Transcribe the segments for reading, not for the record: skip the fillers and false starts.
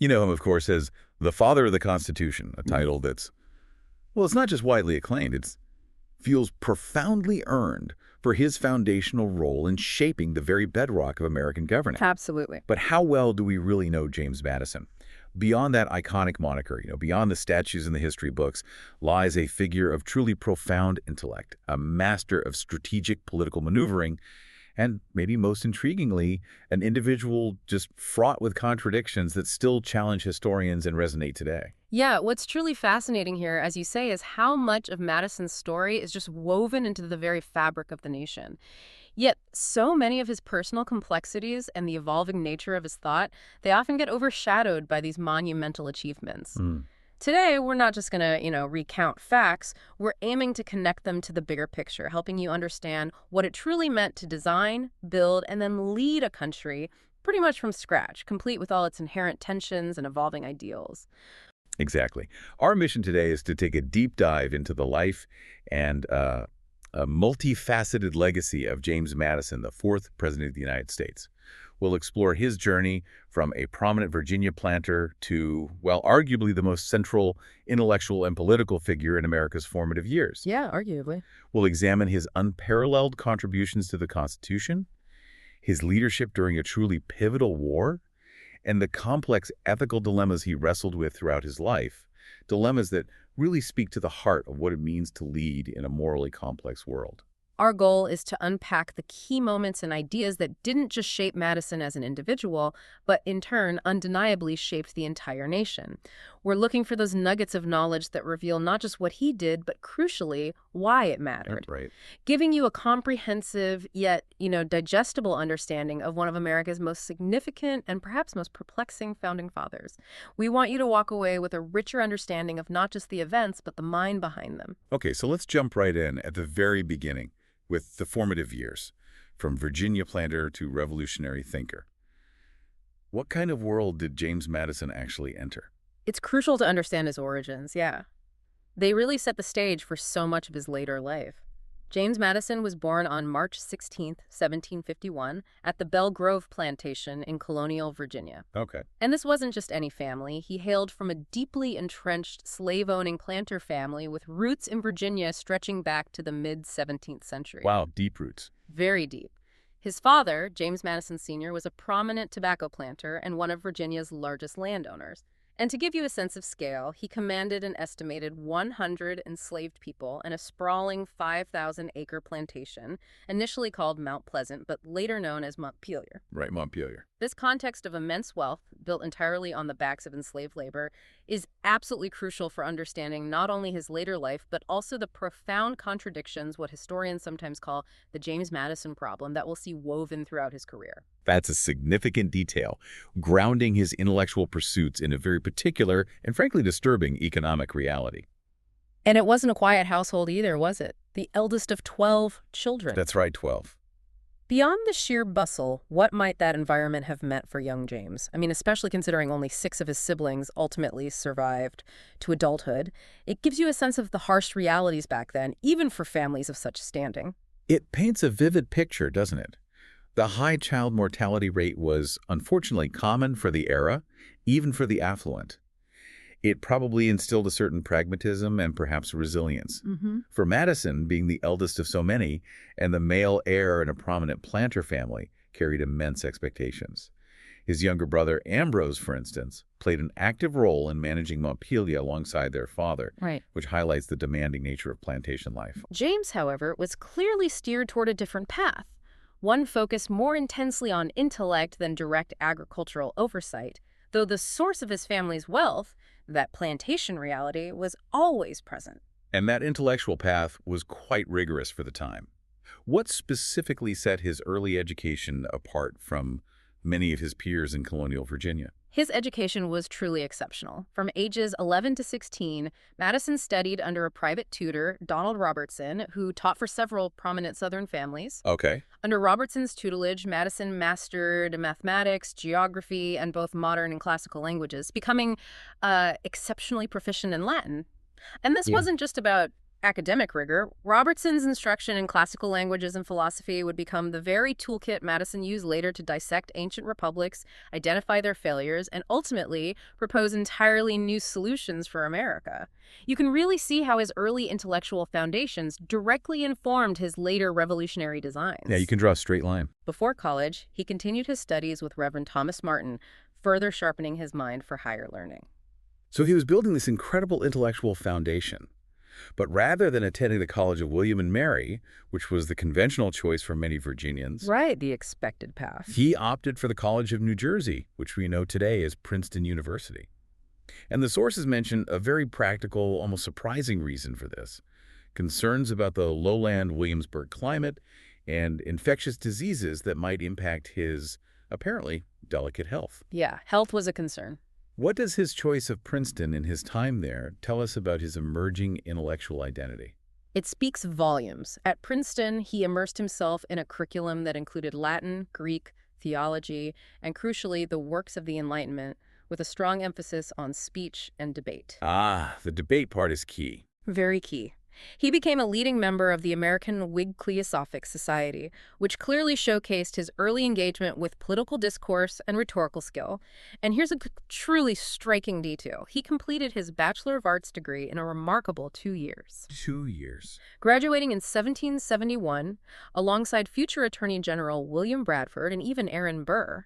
You know him, of course, as the father of the Constitution, a title that's, well, it's not just widely acclaimed, it feels profoundly earned for his foundational role in shaping the very bedrock of American governance. Absolutely. But how well do we really know James Madison? Beyond that iconic moniker, beyond the statues in the history books, lies a figure of truly profound intellect, a master of strategic political maneuvering, and maybe most intriguingly, an individual just fraught with contradictions that still challenge historians and resonate today. Yeah, what's truly fascinating here, as you say, is how much of Madison's story is just woven into the very fabric of the nation. Yet, so many of his personal complexities and the evolving nature of his thought, they often get overshadowed by these monumental achievements. Today, we're not just going to, recount facts. We're aiming to connect them to the bigger picture, helping you understand what it truly meant to design, build, and then lead a country pretty much from scratch, complete with all its inherent tensions and evolving ideals. Exactly. Our mission today is to take a deep dive into the life and a multifaceted legacy of James Madison, the fourth president of the United States. We'll explore his journey from a prominent Virginia planter to, well, arguably the most central intellectual and political figure in America's formative years. Yeah, arguably. We'll examine his unparalleled contributions to the Constitution, his leadership during a truly pivotal war, and the complex ethical dilemmas he wrestled with throughout his life, dilemmas that really speak to the heart of what it means to lead in a morally complex world. Our goal is to unpack the key moments and ideas that didn't just shape Madison as an individual, but in turn undeniably shaped the entire nation. We're looking for those nuggets of knowledge that reveal not just what he did, but crucially, why it mattered. Right. Giving you a comprehensive yet, digestible understanding of one of America's most significant and perhaps most perplexing founding fathers. We want you to walk away with a richer understanding of not just the events, but the mind behind them. Okay, so let's jump right in at the very beginning with the formative years, from Virginia planter to revolutionary thinker. What kind of world did James Madison actually enter? It's crucial to understand his origins, yeah. They really set the stage for so much of his later life. James Madison was born on March 16, 1751, at the Belle Grove plantation in colonial Virginia. Okay. And this wasn't just any family. He hailed from a deeply entrenched slave-owning planter family with roots in Virginia stretching back to the mid-17th century. Wow, deep roots. Very deep. His father, James Madison Sr., was a prominent tobacco planter and one of Virginia's largest landowners. And to give you a sense of scale, he commanded an estimated 100 enslaved people and a sprawling 5,000-acre plantation, initially called Mount Pleasant, but later known as Montpelier. Right, Montpelier. This context of immense wealth, built entirely on the backs of enslaved labor, is absolutely crucial for understanding not only his later life, but also the profound contradictions, what historians sometimes call the James Madison problem, that we'll see woven throughout his career. That's a significant detail, grounding his intellectual pursuits in a very particular and frankly disturbing economic reality. And it wasn't a quiet household either, was it? The eldest of 12 children. That's right, 12. Beyond the sheer bustle, what might that environment have meant for young James? I mean, especially considering only 6 of his siblings ultimately survived to adulthood. It gives you a sense of the harsh realities back then, even for families of such standing. It paints a vivid picture, doesn't it? The high child mortality rate was unfortunately common for the era, even for the affluent. It probably instilled a certain pragmatism and perhaps resilience. For Madison, being the eldest of so many, and the male heir in a prominent planter family, carried immense expectations. His younger brother, Ambrose, for instance, played an active role in managing Montpelier alongside their father, Right. which highlights the demanding nature of plantation life. James, however, was clearly steered toward a different path. One focused more intensely on intellect than direct agricultural oversight, though the source of his family's wealth, that plantation reality, was always present. And that intellectual path was quite rigorous for the time. What specifically set his early education apart from many of his peers in colonial Virginia? His education was truly exceptional. From ages 11 to 16, Madison studied under a private tutor, Donald Robertson, who taught for several prominent Southern families. Okay. Under Robertson's tutelage, Madison mastered mathematics, geography, and both modern and classical languages, becoming exceptionally proficient in Latin. And this wasn't just about academic rigor, Robertson's instruction in classical languages and philosophy would become the very toolkit Madison used later to dissect ancient republics, identify their failures, and ultimately propose entirely new solutions for America. You can really see how his early intellectual foundations directly informed his later revolutionary designs. Yeah, you can draw a straight line. Before college, he continued his studies with Reverend Thomas Martin, further sharpening his mind for higher learning. So he was building this incredible intellectual foundation. But rather than attending the College of William and Mary, which was the conventional choice for many Virginians, Right, the expected path. he opted for the College of New Jersey, which we know today as Princeton University. And the sources mention a very practical, almost surprising reason for this: concerns about the lowland Williamsburg climate and infectious diseases that might impact his, apparently, delicate health. Yeah, health was a concern. What does his choice of Princeton and his time there tell us about his emerging intellectual identity? It speaks volumes. At Princeton, he immersed himself in a curriculum that included Latin, Greek, theology, and crucially, the works of the Enlightenment, with a strong emphasis on speech and debate. Ah, the debate part is key. Very key. He became a leading member of the American Whig Cliosophic Society, which clearly showcased his early engagement with political discourse and rhetorical skill. And here's a truly striking detail. He completed his Bachelor of Arts degree in a remarkable 2 years. 2 years. Graduating in 1771, alongside future Attorney General William Bradford and even Aaron Burr.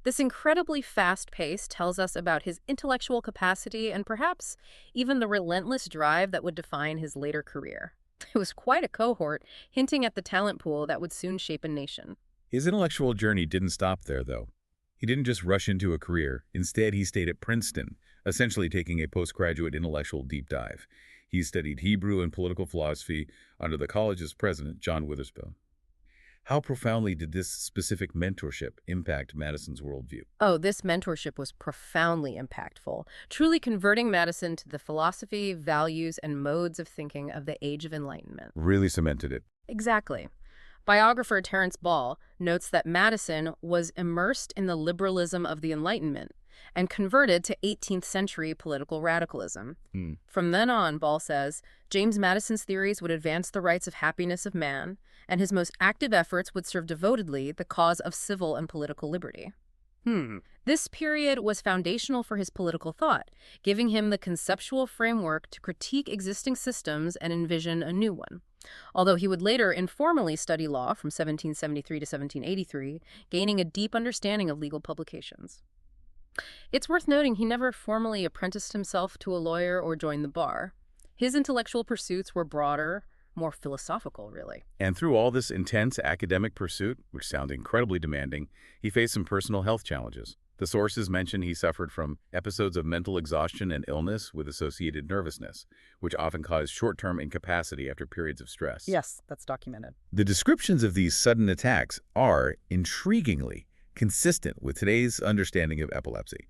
This incredibly fast pace tells us about his intellectual capacity and perhaps even the relentless drive that would define his later career. It was quite a cohort, hinting at the talent pool that would soon shape a nation. His intellectual journey didn't stop there, though. He didn't just rush into a career. Instead, he stayed at Princeton, essentially taking a postgraduate intellectual deep dive. He studied Hebrew and political philosophy under the college's president, John Witherspoon. How profoundly did this specific mentorship impact Madison's worldview? Oh, this mentorship was profoundly impactful, truly converting Madison to the philosophy, values, and modes of thinking of the Age of Enlightenment. Really cemented it. Exactly. Biographer Terence Ball notes that Madison was immersed in the liberalism of the Enlightenment and converted to 18th century political radicalism. From then on, Ball says, James Madison's theories would advance the rights of happiness of man, and his most active efforts would serve devotedly the cause of civil and political liberty. This period was foundational for his political thought, giving him the conceptual framework to critique existing systems and envision a new one. Although he would later informally study law from 1773 to 1783, gaining a deep understanding of legal publications. It's worth noting he never formally apprenticed himself to a lawyer or joined the bar. His intellectual pursuits were broader, more philosophical, really. And through all this intense academic pursuit, which sounded incredibly demanding, he faced some personal health challenges. The sources mention he suffered from episodes of mental exhaustion and illness with associated nervousness, which often caused short-term incapacity after periods of stress. Yes, that's documented. The descriptions of these sudden attacks are, intriguingly, consistent with today's understanding of epilepsy.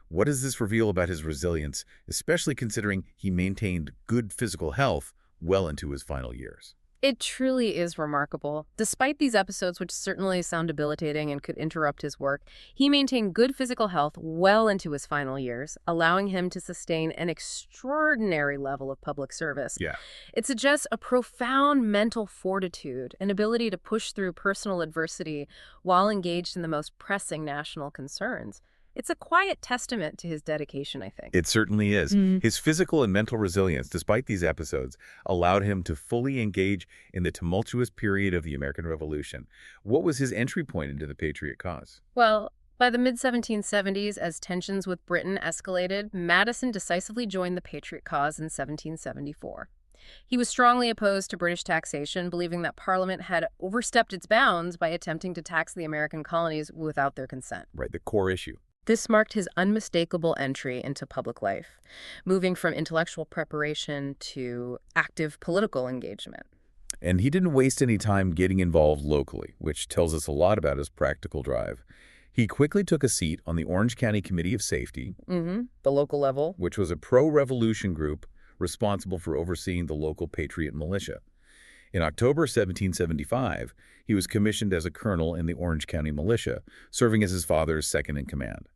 What does this reveal about his resilience, especially considering he maintained good physical health well into his final years? It truly is remarkable. Despite these episodes, which certainly sound debilitating and could interrupt his work, he maintained good physical health well into his final years, allowing him to sustain an extraordinary level of public service. Yeah. It suggests a profound mental fortitude, an ability to push through personal adversity while engaged in the most pressing national concerns. It's a quiet testament to his dedication, I think. It certainly is. His physical and mental resilience, despite these episodes, allowed him to fully engage in the tumultuous period of the American Revolution. What was his entry point into the Patriot cause? Well, by the mid-1770s, as tensions with Britain escalated, Madison decisively joined the Patriot cause in 1774. He was strongly opposed to British taxation, believing that Parliament had overstepped its bounds by attempting to tax the American colonies without their consent. Right, the core issue. This marked his unmistakable entry into public life, moving from intellectual preparation to active political engagement. And he didn't waste any time getting involved locally, which tells us a lot about his practical drive. He quickly took a seat on the Orange County Committee of Safety, The local level. which was a pro-revolution group responsible for overseeing the local Patriot militia. In October 1775, he was commissioned as a colonel in the Orange County militia, serving as his father's second-in-command.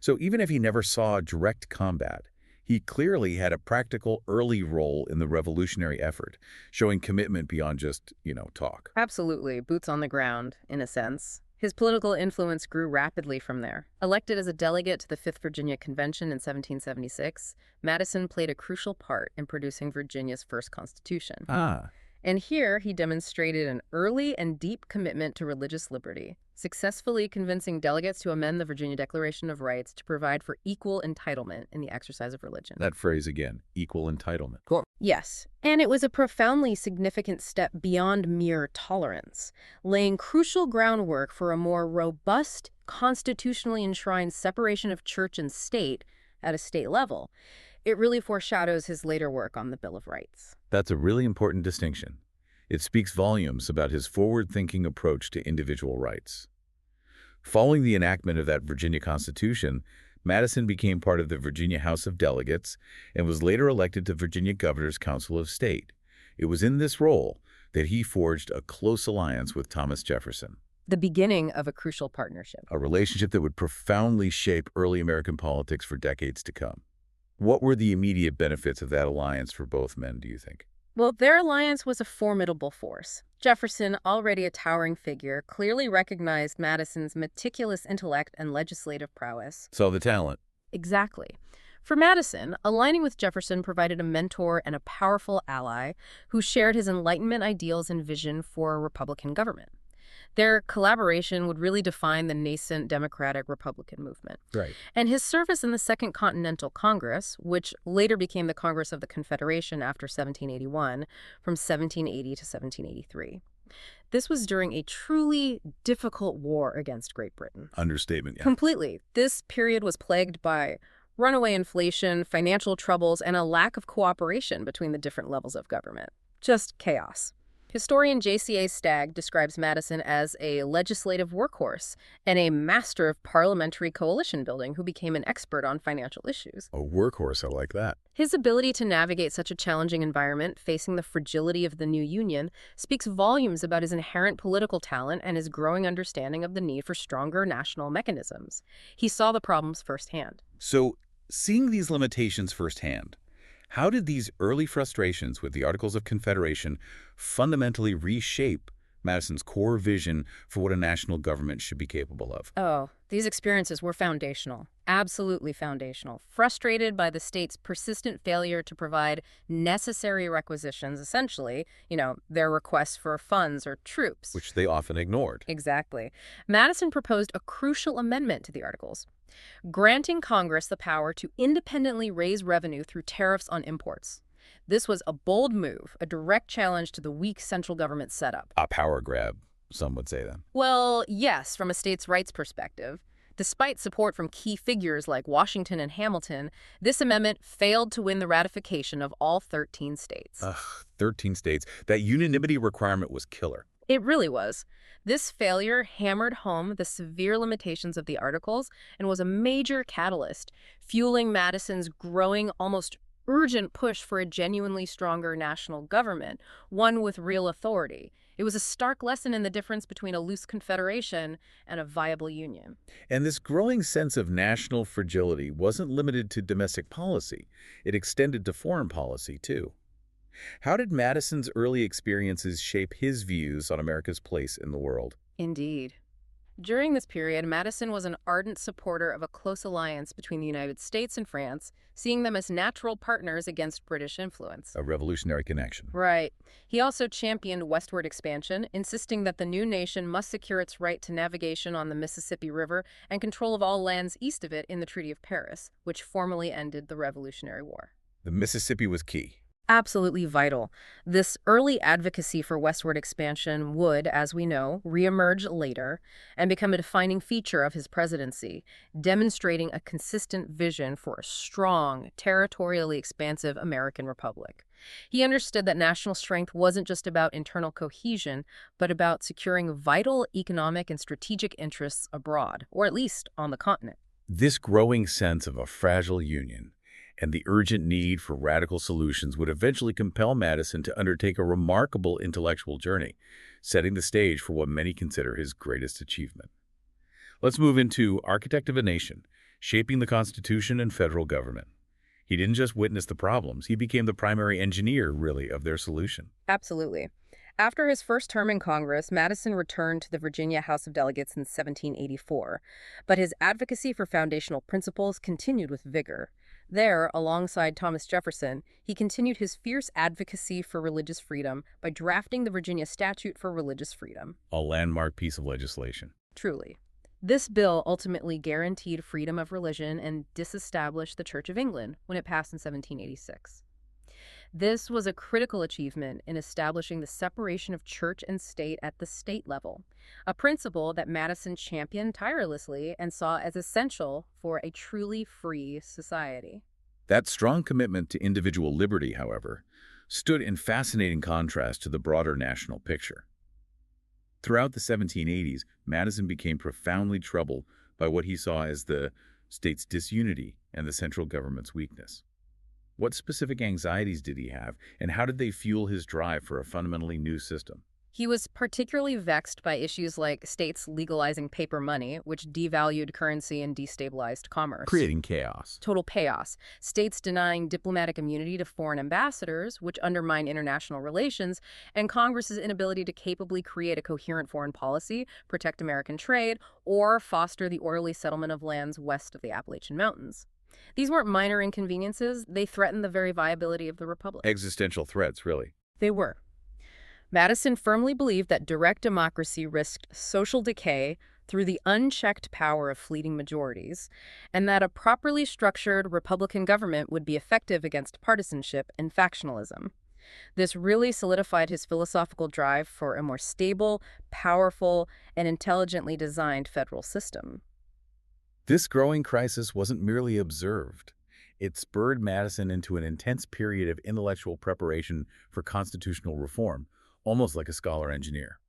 So even if he never saw direct combat, He clearly had a practical early role in the revolutionary effort, showing commitment beyond just, talk. Absolutely, boots on the ground, in a sense. His political influence grew rapidly from there. Elected as a delegate to the Fifth Virginia Convention in 1776, Madison played a crucial part in producing Virginia's first constitution. Ah, And here he demonstrated an early and deep commitment to religious liberty, successfully convincing delegates to amend the Virginia Declaration of Rights to provide for equal entitlement in the exercise of religion. that phrase again, equal entitlement. Yes, and it was a profoundly significant step beyond mere tolerance, laying crucial groundwork for a more robust, constitutionally enshrined separation of church and state at a state level. It really foreshadows his later work on the Bill of Rights. That's a really important distinction. It speaks volumes about his forward-thinking approach to individual rights. Following the enactment of that Virginia Constitution, Madison became part of the Virginia House of Delegates and was later elected to Virginia Governor's Council of State. It was in this role that he forged a close alliance with Thomas Jefferson, The beginning of a crucial partnership. a relationship that would profoundly shape early American politics for decades to come. What were the immediate benefits of that alliance for both men, do you think? Well, their alliance was a formidable force. Jefferson, already a towering figure, clearly recognized Madison's meticulous intellect and legislative prowess. So the talent. Exactly. For Madison, aligning with Jefferson provided a mentor and a powerful ally who shared his Enlightenment ideals and vision for a Republican government. Their collaboration would really define the nascent Democratic-Republican movement. Right. And his service in the Second Continental Congress, which later became the Congress of the Confederation after 1781, from 1780 to 1783. This was during a truly difficult war against Great Britain. Understatement, yeah. Completely. This period was plagued by runaway inflation, financial troubles, and a lack of cooperation between the different levels of government. Just chaos. Historian J.C.A. Stagg describes Madison as a legislative workhorse and a master of parliamentary coalition building who became an expert on financial issues. A workhorse, I like that. His ability to navigate such a challenging environment, facing the fragility of the new Union, speaks volumes about his inherent political talent and his growing understanding of the need for stronger national mechanisms. He saw the problems firsthand. So, seeing these limitations firsthand, how did these early frustrations with the Articles of Confederation fundamentally reshape Madison's core vision for what a national government should be capable of? Oh, these experiences were foundational, absolutely foundational. Frustrated by the state's persistent failure to provide necessary requisitions, essentially, their requests for funds or troops. Which they often ignored. Exactly. Madison proposed a crucial amendment to the Articles, granting Congress the power to independently raise revenue through tariffs on imports. This was a bold move, a direct challenge to the weak central government setup. A power grab, some would say then. Well, yes, from a states' rights perspective. Despite support from key figures like Washington and Hamilton, this amendment failed to win the ratification of all 13 states. 13 states. That unanimity requirement was killer. It really was. This failure hammered home the severe limitations of the Articles and was a major catalyst, fueling Madison's growing, almost urgent push for a genuinely stronger national government, one with real authority. It was a stark lesson in the difference between a loose confederation and a viable union. And this growing sense of national fragility wasn't limited to domestic policy. It extended to foreign policy, too. How did Madison's early experiences shape his views on America's place in the world? Indeed. During this period, Madison was an ardent supporter of a close alliance between the United States and France, seeing them as natural partners against British influence. A revolutionary connection. Right. He also championed westward expansion, insisting that the new nation must secure its right to navigation on the Mississippi River and control of all lands east of it in the Treaty of Paris, which formally ended the Revolutionary War. The Mississippi was key. Absolutely vital. This early advocacy for westward expansion would, as we know, reemerge later and become a defining feature of his presidency, demonstrating a consistent vision for a strong, territorially expansive American republic. He understood that national strength wasn't just about internal cohesion, but about securing vital economic and strategic interests abroad, or at least on the continent. This growing sense of a fragile union and the urgent need for radical solutions would eventually compel Madison to undertake a remarkable intellectual journey, setting the stage for what many consider his greatest achievement. Let's move into Architect of a Nation, Shaping the Constitution and Federal Government. He didn't just witness the problems, he became the primary engineer, really, of their solution. Absolutely. After his first term in Congress, Madison returned to the Virginia House of Delegates in 1784, but his advocacy for foundational principles continued with vigor. There, alongside Thomas Jefferson, he continued his fierce advocacy for religious freedom by drafting the Virginia Statute for Religious Freedom. A landmark piece of legislation. Truly. This bill ultimately guaranteed freedom of religion and disestablished the Church of England when it passed in 1786. This was a critical achievement in establishing the separation of church and state at the state level, a principle that Madison championed tirelessly and saw as essential for a truly free society. That strong commitment to individual liberty, however, stood in fascinating contrast to the broader national picture. Throughout the 1780s, Madison became profoundly troubled by what he saw as the state's disunity and the central government's weakness. What specific anxieties did he have, and how did they fuel his drive for a fundamentally new system? He was particularly vexed by issues like states legalizing paper money, which devalued currency and destabilized commerce. Creating chaos. Total chaos. States denying diplomatic immunity to foreign ambassadors, which undermined international relations, and Congress's inability to capably create a coherent foreign policy, protect American trade, or foster the orderly settlement of lands west of the Appalachian Mountains. These weren't minor inconveniences. They threatened the very viability of the Republic. Existential threats, really. They were. Madison firmly believed that direct democracy risked social decay through the unchecked power of fleeting majorities, and that a properly structured Republican government would be effective against partisanship and factionalism. This really solidified his philosophical drive for a more stable, powerful, and intelligently designed federal system. This growing crisis wasn't merely observed. It spurred Madison into an intense period of intellectual preparation for constitutional reform, almost like a scholar-engineer.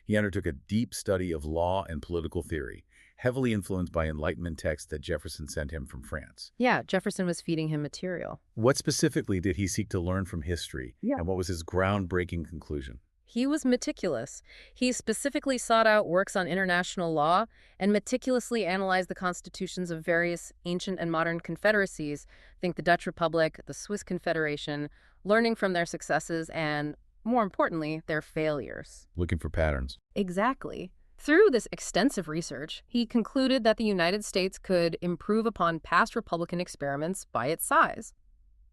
He undertook a deep study of law and political theory, heavily influenced by Enlightenment texts that Jefferson sent him from France. Yeah, Jefferson was feeding him material. What specifically did he seek to learn from history, and what was his groundbreaking conclusion? He was meticulous. He specifically sought out works on international law and meticulously analyzed the constitutions of various ancient and modern confederacies, think the Dutch Republic, the Swiss Confederation, learning from their successes and, more importantly, their failures. Looking for patterns. Exactly. Through this extensive research, he concluded that the United States could improve upon past Republican experiments by its size.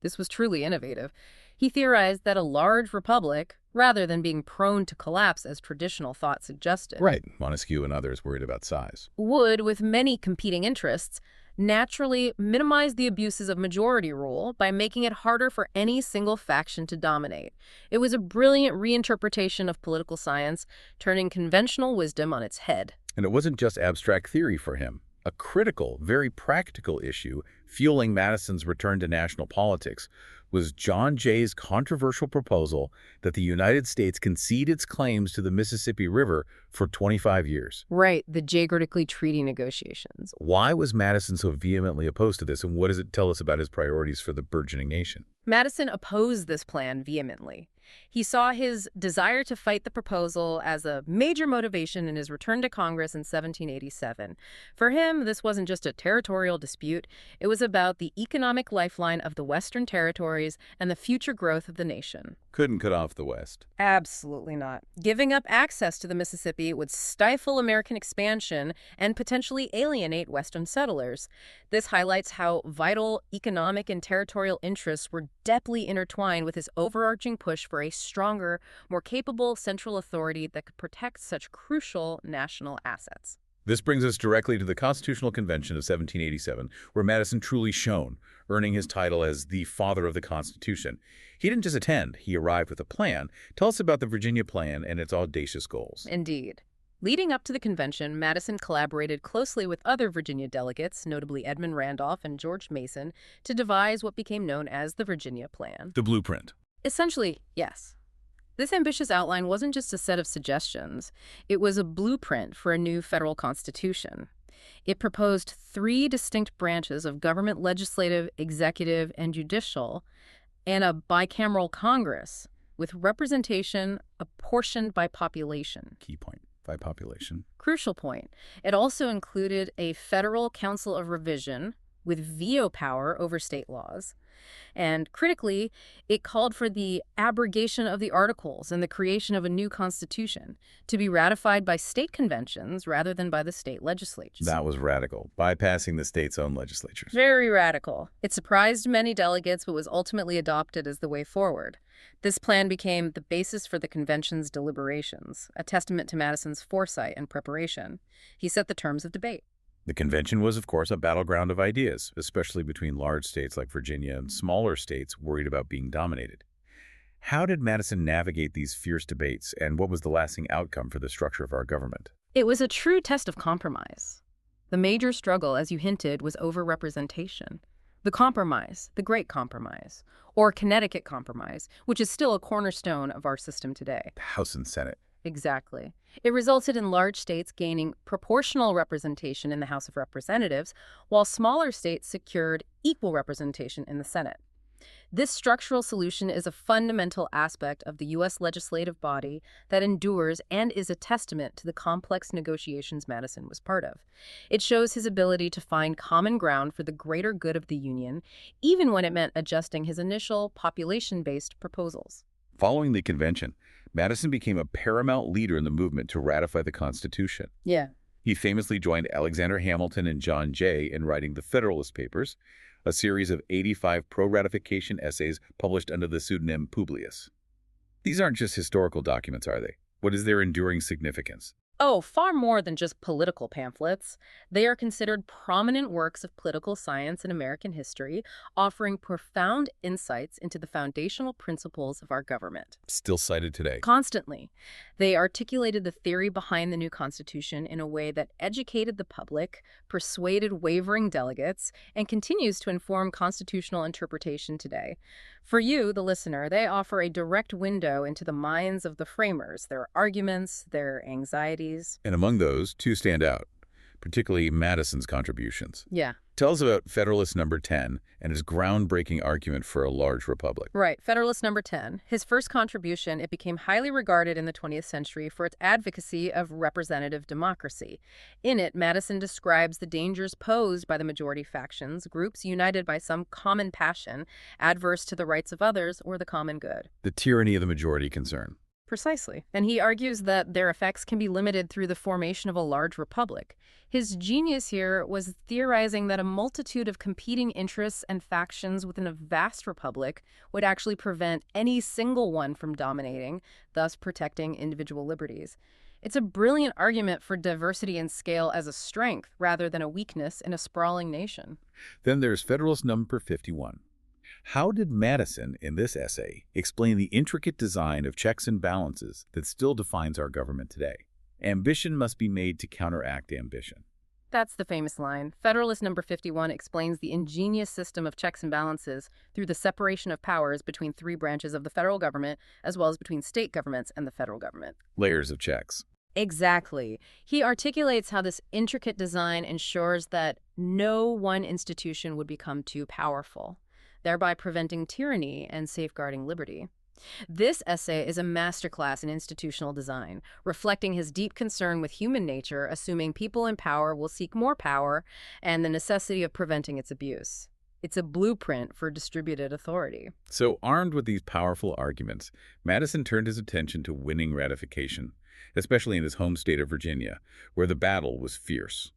This was truly innovative. He theorized that a large republic, rather than being prone to collapse as traditional thought suggested, Right. Montesquieu and others worried about size. would, with many competing interests, naturally minimize the abuses of majority rule by making it harder for any single faction to dominate. It was a brilliant reinterpretation of political science, turning conventional wisdom on its head. And it wasn't just abstract theory for him. A critical, very practical issue fueling Madison's return to national politics was John Jay's controversial proposal that the United States concede its claims to the Mississippi River for 25 years. Right, the Jay-Gerticke Treaty negotiations. Why was Madison so vehemently opposed to this, and what does it tell us about his priorities for the burgeoning nation? Madison opposed this plan vehemently. He saw his desire to fight the proposal as a major motivation in his return to Congress in 1787. For him, this wasn't just a territorial dispute. It was about the economic lifeline of the Western territories and the future growth of the nation. Couldn't cut off the West. Absolutely not. Giving up access to the Mississippi would stifle American expansion and potentially alienate Western settlers. This highlights how vital economic and territorial interests were deeply intertwined with his overarching push for a stronger, more capable central authority that could protect such crucial national assets. This brings us directly to the Constitutional Convention of 1787, where Madison truly shone, earning his title as the father of the Constitution. He didn't just attend, he arrived with a plan. Tell us about the Virginia Plan and its audacious goals. Indeed. Leading up to the convention, Madison collaborated closely with other Virginia delegates, notably Edmund Randolph and George Mason, to devise what became known as the Virginia Plan. The blueprint. Essentially, yes. This ambitious outline wasn't just a set of suggestions. It was a blueprint for a new federal constitution. It proposed 3 distinct branches of government: legislative, executive, and judicial, and a bicameral Congress with representation apportioned by population. Key point. By population. Crucial point. It also included a Federal Council of Revision, with veto power over state laws. And critically, it called for the abrogation of the Articles and the creation of a new constitution to be ratified by state conventions rather than by the state legislatures. That was radical, bypassing the state's own legislatures. Very radical. It surprised many delegates but was ultimately adopted as the way forward. This plan became the basis for the convention's deliberations, a testament to Madison's foresight and preparation. He set the terms of debate. The convention was, of course, a battleground of ideas, especially between large states like Virginia and smaller states worried about being dominated. How did Madison navigate these fierce debates, and what was the lasting outcome for the structure of our government? It was a true test of compromise. The major struggle, as you hinted, was over representation. The compromise, the Great Compromise, or Connecticut Compromise, which is still a cornerstone of our system today. The House and Senate. Exactly. It resulted in large states gaining proportional representation in the House of Representatives, while smaller states secured equal representation in the Senate. This structural solution is a fundamental aspect of the U.S. legislative body that endures and is a testament to the complex negotiations Madison was part of. It shows his ability to find common ground for the greater good of the Union, even when it meant adjusting his initial population-based proposals. Following the convention, Madison became a paramount leader in the movement to ratify the Constitution. Yeah. He famously joined Alexander Hamilton and John Jay in writing the Federalist Papers, a series of 85 pro-ratification essays published under the pseudonym Publius. These aren't just historical documents, are they? What is their enduring significance? Oh, far more than just political pamphlets. They are considered prominent works of political science and American history, offering profound insights into the foundational principles of our government. Still cited today. Constantly. They articulated the theory behind the new Constitution in a way that educated the public, persuaded wavering delegates, and continues to inform constitutional interpretation today. For you, the listener, they offer a direct window into the minds of the framers, their arguments, their anxieties. And among those, two stand out, particularly Madison's contributions. Yeah. Tell us about Federalist Number 10 and his groundbreaking argument for a large republic. Right, Federalist Number 10. His first contribution, it became highly regarded in the 20th century for its advocacy of representative democracy. In it, Madison describes the dangers posed by the majority factions, groups united by some common passion, adverse to the rights of others or the common good. The tyranny of the majority concern. Precisely. And he argues that their effects can be limited through the formation of a large republic. His genius here was theorizing that a multitude of competing interests and factions within a vast republic would actually prevent any single one from dominating, thus protecting individual liberties. It's a brilliant argument for diversity in scale as a strength rather than a weakness in a sprawling nation. Then there's Federalist Number 51. How did Madison, in this essay, explain the intricate design of checks and balances that still defines our government today? Ambition must be made to counteract ambition. That's the famous line. Federalist Number 51 explains the ingenious system of checks and balances through the separation of powers between three branches of the federal government, as well as between state governments and the federal government. Layers of checks. Exactly. He articulates how this intricate design ensures that no one institution would become too powerful, thereby preventing tyranny and safeguarding liberty. This essay is a masterclass in institutional design, reflecting his deep concern with human nature, assuming people in power will seek more power, and the necessity of preventing its abuse. It's a blueprint for distributed authority. So, armed with these powerful arguments, Madison turned his attention to winning ratification, especially in his home state of Virginia, where the battle was fierce.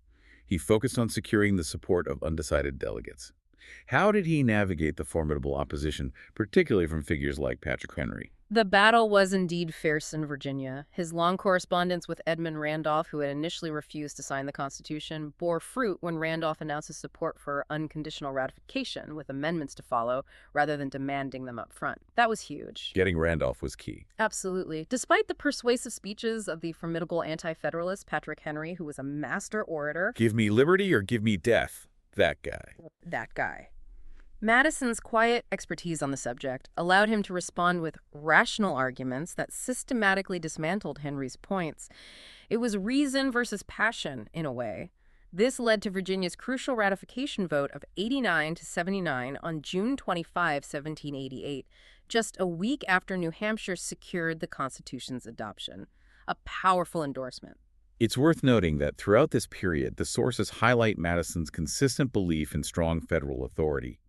He focused on securing the support of undecided delegates. How did he navigate the formidable opposition, particularly from figures like Patrick Henry? The battle was indeed fierce in Virginia. His long correspondence with Edmund Randolph, who had initially refused to sign the Constitution, bore fruit when Randolph announced his support for unconditional ratification, with amendments to follow, rather than demanding them up front. That was huge. Getting Randolph was key. Absolutely. Despite the persuasive speeches of the formidable anti-federalist Patrick Henry, who was a master orator. Give me liberty or give me death. That guy. That guy. Madison's quiet expertise on the subject allowed him to respond with rational arguments that systematically dismantled Henry's points. It was reason versus passion, in a way. This led to Virginia's crucial ratification vote of 89 to 79 on June 25, 1788, just a week after New Hampshire secured the Constitution's adoption. A powerful endorsement. It's worth noting that throughout this period, the sources highlight Madison's consistent belief in strong federal authority.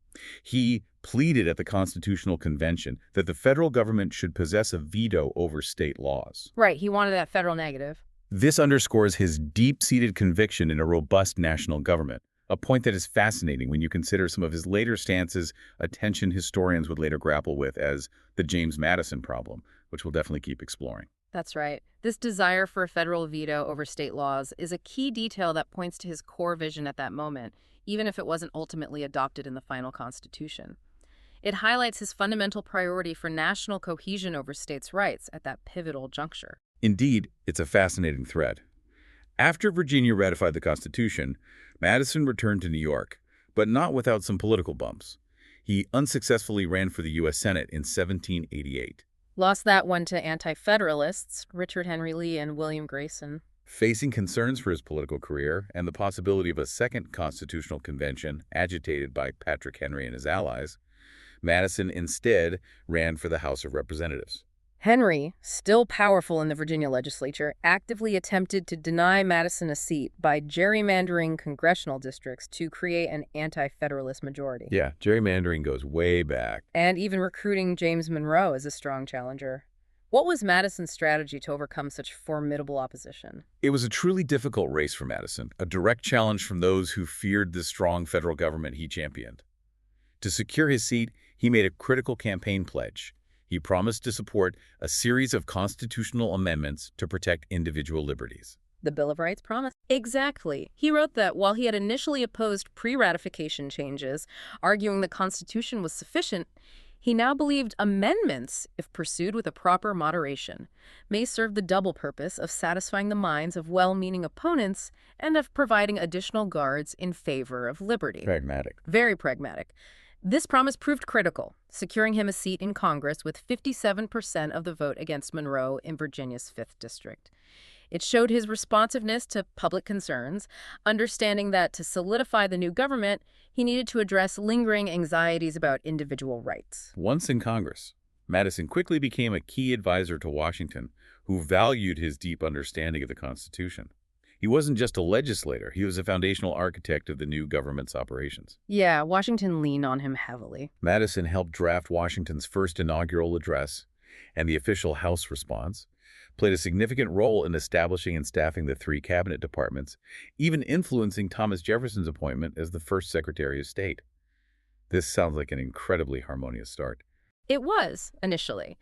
He pleaded at the Constitutional Convention that the federal government should possess a veto over state laws. Right, he wanted that federal negative. This underscores his deep-seated conviction in a robust national government, a point that is fascinating when you consider some of his later stances, a tension historians would later grapple with as the James Madison problem, which we'll definitely keep exploring. That's right. This desire for a federal veto over state laws is a key detail that points to his core vision at that moment, even if it wasn't ultimately adopted in the final Constitution. It highlights his fundamental priority for national cohesion over states' rights at that pivotal juncture. Indeed, it's a fascinating thread. After Virginia ratified the Constitution, Madison returned to New York, but not without some political bumps. He unsuccessfully ran for the U.S. Senate in 1788. Lost that one to anti-federalists, Richard Henry Lee and William Grayson. Facing concerns for his political career and the possibility of a second constitutional convention agitated by Patrick Henry and his allies, Madison instead ran for the House of Representatives. Henry, still powerful in the Virginia legislature, actively attempted to deny Madison a seat by gerrymandering congressional districts to create an anti-federalist majority. Yeah, gerrymandering goes way back. And even recruiting James Monroe as a strong challenger. What was Madison's strategy to overcome such formidable opposition? It was a truly difficult race for Madison, a direct challenge from those who feared the strong federal government he championed. To secure his seat, he made a critical campaign pledge. He promised to support a series of constitutional amendments to protect individual liberties. The Bill of Rights promise? Exactly. He wrote that while he had initially opposed pre-ratification changes, arguing the Constitution was sufficient, he now believed amendments, if pursued with a proper moderation, may serve the double purpose of satisfying the minds of well-meaning opponents and of providing additional guards in favor of liberty. Pragmatic. Very pragmatic. This promise proved critical, securing him a seat in Congress with 57% of the vote against Monroe in Virginia's 5th District. It showed his responsiveness to public concerns, understanding that to solidify the new government, he needed to address lingering anxieties about individual rights. Once in Congress, Madison quickly became a key advisor to Washington, who valued his deep understanding of the Constitution. He wasn't just a legislator, he was a foundational architect of the new government's operations. Yeah, Washington leaned on him heavily. Madison helped draft Washington's first inaugural address, and the official House response, played a significant role in establishing and staffing the 3 cabinet departments, even influencing Thomas Jefferson's appointment as the first Secretary of State. This sounds like an incredibly harmonious start. It was, initially.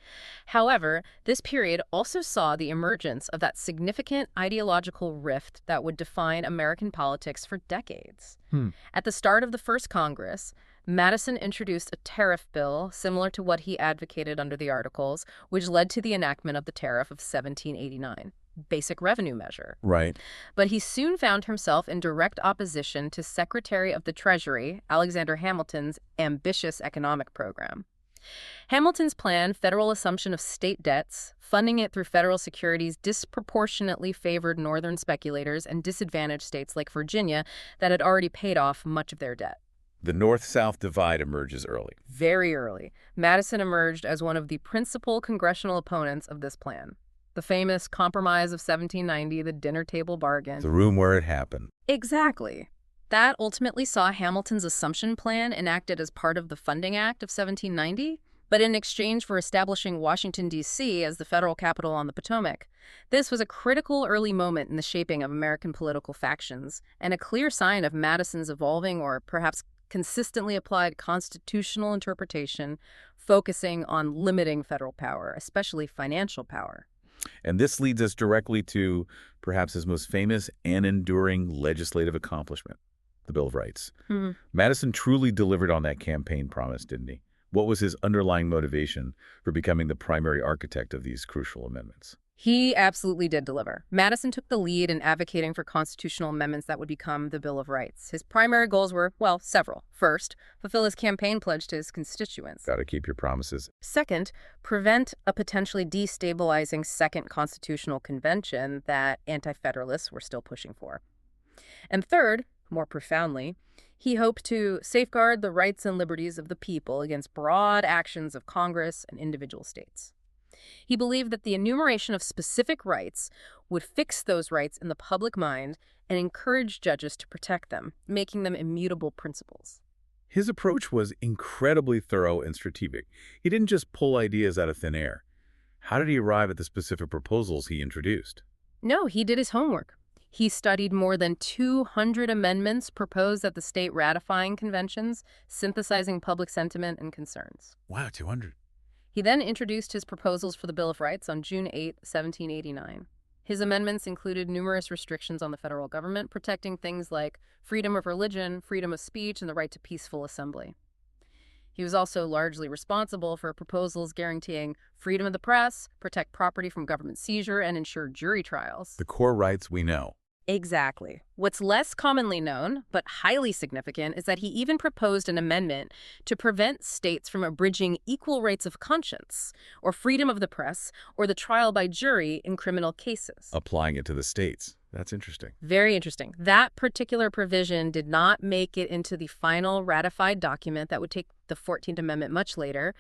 However, this period also saw the emergence of that significant ideological rift that would define American politics for decades. At the start of the first Congress, Madison introduced a tariff bill similar to what he advocated under the Articles, which led to the enactment of the Tariff of 1789. Basic revenue measure. Right. But he soon found himself in direct opposition to Secretary of the Treasury, Alexander Hamilton's ambitious economic program. Hamilton's plan, federal assumption of state debts, funding it through federal securities, disproportionately favored northern speculators and disadvantaged states like Virginia that had already paid off much of their debt. The North-South divide emerges early. Very early. Madison emerged as one of the principal congressional opponents of this plan. The famous Compromise of 1790, the dinner table bargain. The room where it happened. Exactly. That ultimately saw Hamilton's assumption plan enacted as part of the Funding Act of 1790, but in exchange for establishing Washington, D.C. as the federal capital on the Potomac. This was a critical early moment in the shaping of American political factions, and a clear sign of Madison's evolving or perhaps consistently applied constitutional interpretation, focusing on limiting federal power, especially financial power. And this leads us directly to perhaps his most famous and enduring legislative accomplishment, the Bill of Rights. Madison truly delivered on that campaign promise, didn't he? What was his underlying motivation for becoming the primary architect of these crucial amendments? He absolutely did deliver. Madison took the lead in advocating for constitutional amendments that would become the Bill of Rights. His primary goals were, well, several. First, fulfill his campaign pledge to his constituents. Got to keep your promises. Second, prevent a potentially destabilizing second constitutional convention that anti-federalists were still pushing for. And third, more profoundly, he hoped to safeguard the rights and liberties of the people against broad actions of Congress and individual states. He believed that the enumeration of specific rights would fix those rights in the public mind and encourage judges to protect them, making them immutable principles. His approach was incredibly thorough and strategic. He didn't just pull ideas out of thin air. How did he arrive at the specific proposals he introduced? No, he did his homework. He studied more than 200 amendments proposed at the state ratifying conventions, synthesizing public sentiment and concerns. Wow, 200. He then introduced his proposals for the Bill of Rights on June 8, 1789. His amendments included numerous restrictions on the federal government, protecting things like freedom of religion, freedom of speech, and the right to peaceful assembly. He was also largely responsible for proposals guaranteeing freedom of the press, protect property from government seizure, and ensure jury trials. The core rights we know. Exactly. What's less commonly known, but highly significant, is that he even proposed an amendment to prevent states from abridging equal rights of conscience, or freedom of the press, or the trial by jury in criminal cases. Applying it to the states. That's interesting. Very interesting. That particular provision did not make it into the final ratified document that would take the 14th Amendment much later,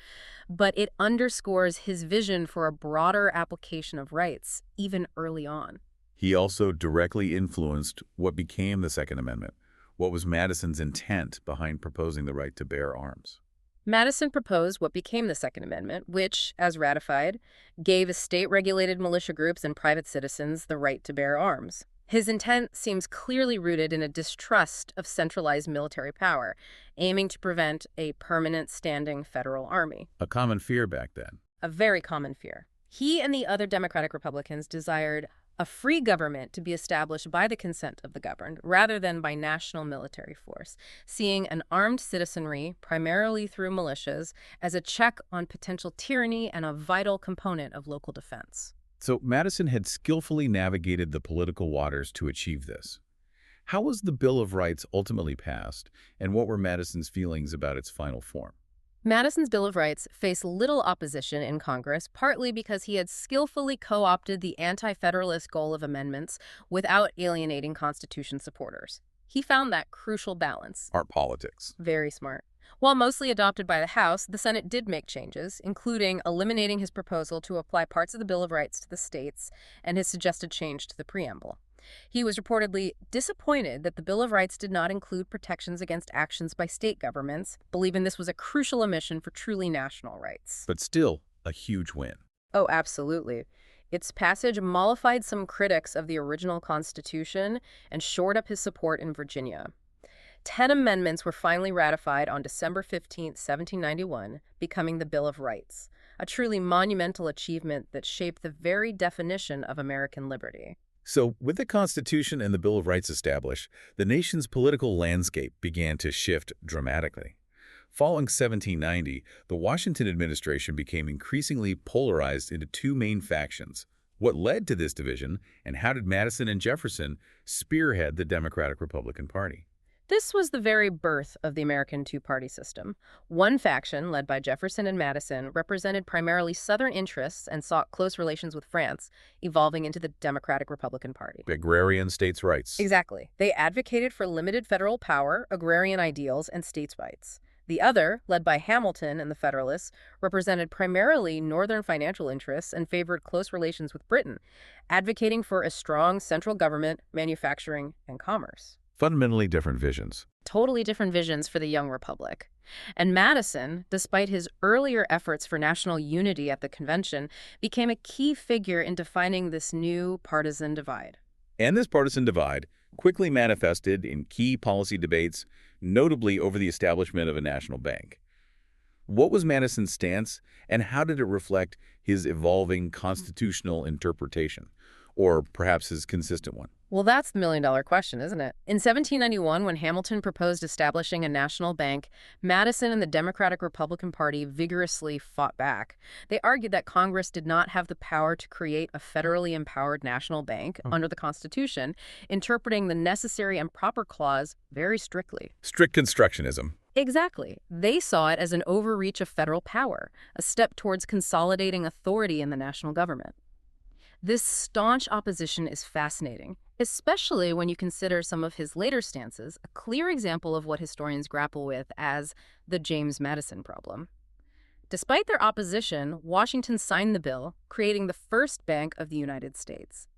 but it underscores his vision for a broader application of rights, even early on. He also directly influenced what became the Second Amendment. What was Madison's intent behind proposing the right to bear arms? Madison proposed what became the Second Amendment, which, as ratified, gave state-regulated militia groups and private citizens the right to bear arms. His intent seems clearly rooted in a distrust of centralized military power, aiming to prevent a permanent standing federal army. A common fear back then. A very common fear. He and the other Democratic Republicans desired a free government to be established by the consent of the governed, rather than by national military force, seeing an armed citizenry, primarily through militias, as a check on potential tyranny and a vital component of local defense. So Madison had skillfully navigated the political waters to achieve this. How was the Bill of Rights ultimately passed, and what were Madison's feelings about its final form? Madison's Bill of Rights faced little opposition in Congress, partly because he had skillfully co-opted the anti-federalist goal of amendments without alienating Constitution supporters. He found that crucial balance. Art politics. Very smart. While mostly adopted by the House, the Senate did make changes, including eliminating his proposal to apply parts of the Bill of Rights to the states and his suggested change to the preamble. He was reportedly disappointed that the Bill of Rights did not include protections against actions by state governments, believing this was a crucial omission for truly national rights. But still, a huge win. Oh, absolutely. Its passage mollified some critics of the original Constitution and shored up his support in Virginia. 10 amendments were finally ratified on December 15, 1791, becoming the Bill of Rights, a truly monumental achievement that shaped the very definition of American liberty. So, with the Constitution and the Bill of Rights established, the nation's political landscape began to shift dramatically. Following 1790, the Washington administration became increasingly polarized into two main factions. What led to this division, and how did Madison and Jefferson spearhead the Democratic-Republican Party? This was the very birth of the American two-party system. One faction, led by Jefferson and Madison, represented primarily Southern interests and sought close relations with France, evolving into the Democratic-Republican Party. Agrarian states' rights. Exactly. They advocated for limited federal power, agrarian ideals, and states' rights. The other, led by Hamilton and the Federalists, represented primarily Northern financial interests and favored close relations with Britain, advocating for a strong central government, manufacturing, and commerce. Fundamentally different visions. Totally different visions for the young republic. And Madison, despite his earlier efforts for national unity at the convention, became a key figure in defining this new partisan divide. And this partisan divide quickly manifested in key policy debates, notably over the establishment of a national bank. What was Madison's stance, and how did it reflect his evolving constitutional interpretation, or perhaps his consistent one? Well, that's the million-dollar question, isn't it? In 1791, when Hamilton proposed establishing a national bank, Madison and the Democratic-Republican Party vigorously fought back. They argued that Congress did not have the power to create a federally empowered national bank under the Constitution, interpreting the necessary and proper clause very strictly. Strict constructionism. Exactly. They saw it as an overreach of federal power, a step towards consolidating authority in the national government. This staunch opposition is fascinating, especially when you consider some of his later stances, a clear example of what historians grapple with as the James Madison problem. Despite their opposition, Washington signed the bill, creating the first Bank of the United States.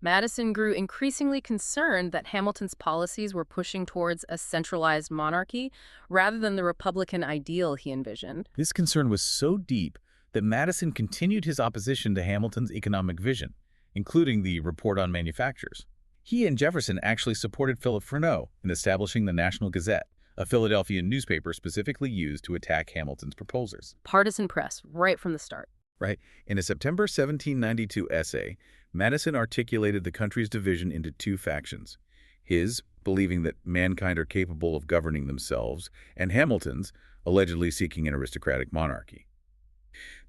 Madison grew increasingly concerned that Hamilton's policies were pushing towards a centralized monarchy rather than the Republican ideal he envisioned. This concern was so deep that Madison continued his opposition to Hamilton's economic vision, including the Report on Manufactures. He and Jefferson actually supported Philip Freneau in establishing the National Gazette, a Philadelphia newspaper specifically used to attack Hamilton's proposals. Partisan press, right from the start. Right. In a September 1792 essay, Madison articulated the country's division into two factions. His, believing that mankind are capable of governing themselves, and Hamilton's, allegedly seeking an aristocratic monarchy.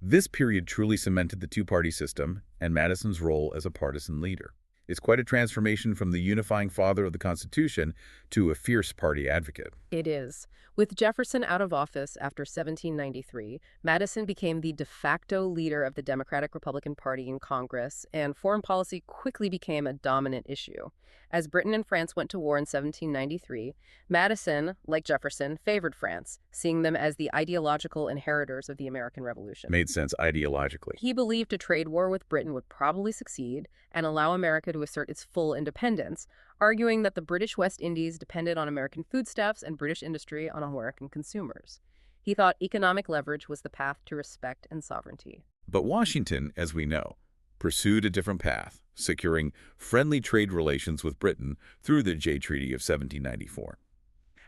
This period truly cemented the two-party system and Madison's role as a partisan leader. It's quite a transformation from the unifying father of the Constitution to a fierce party advocate. It is. With Jefferson out of office after 1793, Madison became the de facto leader of the Democratic-Republican Party in Congress, and foreign policy quickly became a dominant issue. As Britain and France went to war in 1793, Madison, like Jefferson, favored France, seeing them as the ideological inheritors of the American Revolution. Made sense ideologically. He believed a trade war with Britain would probably succeed and allow America to assert its full independence, arguing that the British West Indies depended on American foodstuffs and British industry on American consumers. He thought economic leverage was the path to respect and sovereignty. But Washington, as we know, pursued a different path, securing friendly trade relations with Britain through the Jay Treaty of 1794.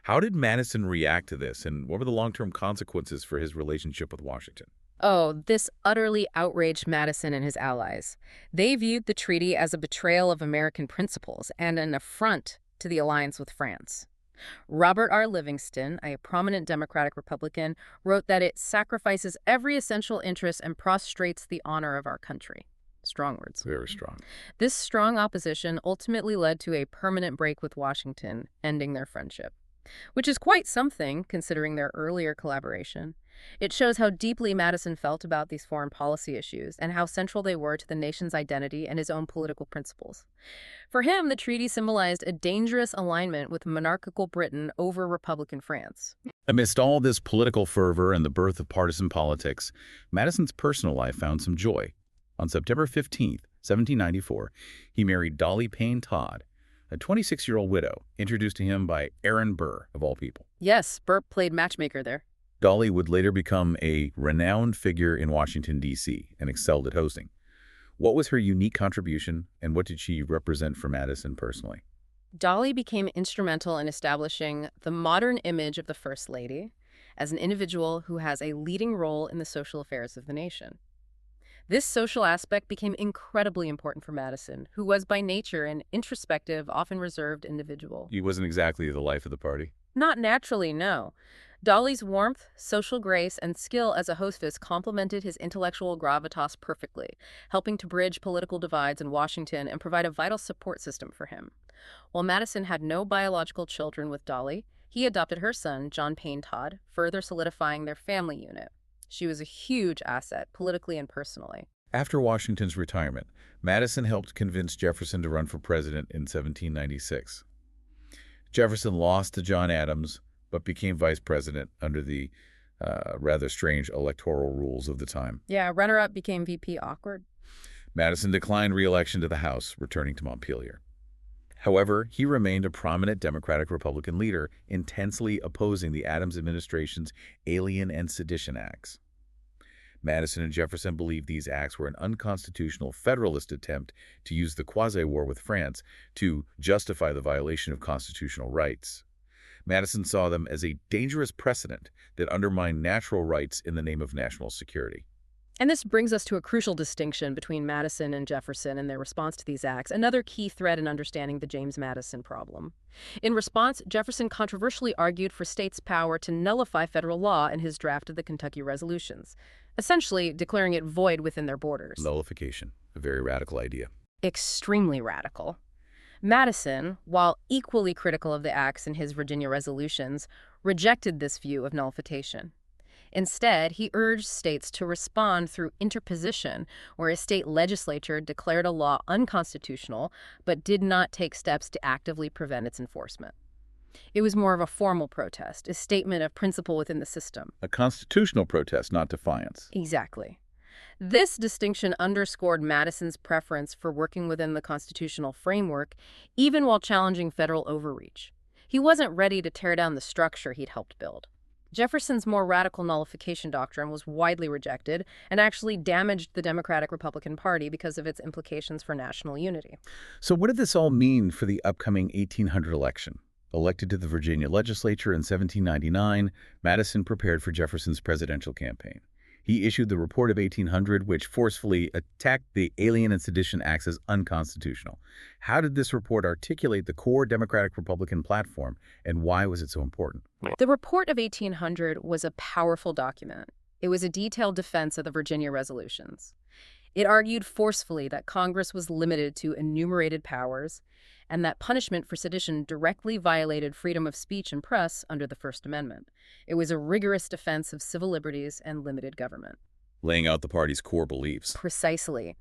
How did Madison react to this, and what were the long-term consequences for his relationship with Washington? Oh, this utterly outraged Madison and his allies. They viewed the treaty as a betrayal of American principles and an affront to the alliance with France. Robert R. Livingston, a prominent Democratic Republican, wrote that it sacrifices every essential interest and prostrates the honor of our country. Strong words. Very strong. This strong opposition ultimately led to a permanent break with Washington, ending their friendship, which is quite something considering their earlier collaboration. It shows how deeply Madison felt about these foreign policy issues and how central they were to the nation's identity and his own political principles. For him, the treaty symbolized a dangerous alignment with monarchical Britain over Republican France. Amidst all this political fervor and the birth of partisan politics, Madison's personal life found some joy. On September 15, 1794, he married Dolly Payne Todd, a 26-year-old widow introduced to him by Aaron Burr, of all people. Yes, Burr played matchmaker there. Dolly would later become a renowned figure in Washington, D.C., and excelled at hosting. What was her unique contribution, and what did she represent for Madison personally? Dolly became instrumental in establishing the modern image of the First Lady as an individual who has a leading role in the social affairs of the nation. This social aspect became incredibly important for Madison, who was by nature an introspective, often reserved individual. He wasn't exactly the life of the party. Not naturally, no. Dolly's warmth, social grace, and skill as a hostess complemented his intellectual gravitas perfectly, helping to bridge political divides in Washington and provide a vital support system for him. While Madison had no biological children with Dolly, he adopted her son, John Payne Todd, further solidifying their family unit. She was a huge asset, politically and personally. After Washington's retirement, Madison helped convince Jefferson to run for president in 1796. Jefferson lost to John Adams, but became vice president under the rather strange electoral rules of the time. Yeah, runner-up became VP. Awkward. Madison declined re-election to the House, returning to Montpelier. However, he remained a prominent Democratic-Republican leader, intensely opposing the Adams administration's Alien and Sedition Acts. Madison and Jefferson believed these acts were an unconstitutional Federalist attempt to use the quasi-war with France to justify the violation of constitutional rights. Madison saw them as a dangerous precedent that undermined natural rights in the name of national security. And this brings us to a crucial distinction between Madison and Jefferson and their response to these acts, another key thread in understanding the James Madison problem. In response, Jefferson controversially argued for states' power to nullify federal law in his draft of the Kentucky Resolutions, essentially declaring it void within their borders. Nullification, a very radical idea. Extremely radical. Madison, while equally critical of the acts in his Virginia resolutions, rejected this view of nullification. Instead, he urged states to respond through interposition, where a state legislature declared a law unconstitutional but did not take steps to actively prevent its enforcement. It was more of a formal protest, a statement of principle within the system. A constitutional protest, not defiance. Exactly. This distinction underscored Madison's preference for working within the constitutional framework, even while challenging federal overreach. He wasn't ready to tear down the structure he'd helped build. Jefferson's more radical nullification doctrine was widely rejected and actually damaged the Democratic-Republican Party because of its implications for national unity. So what did this all mean for the upcoming 1800 election? Elected to the Virginia legislature in 1799, Madison prepared for Jefferson's presidential campaign. He issued the Report of 1800, which forcefully attacked the Alien and Sedition Acts as unconstitutional. How did this report articulate the core Democratic-Republican platform, and why was it so important? The Report of 1800 was a powerful document. It was a detailed defense of the Virginia resolutions. It argued forcefully that Congress was limited to enumerated powers and that punishment for sedition directly violated freedom of speech and press under the First Amendment. It was a rigorous defense of civil liberties and limited government. Laying out the party's core beliefs. Precisely.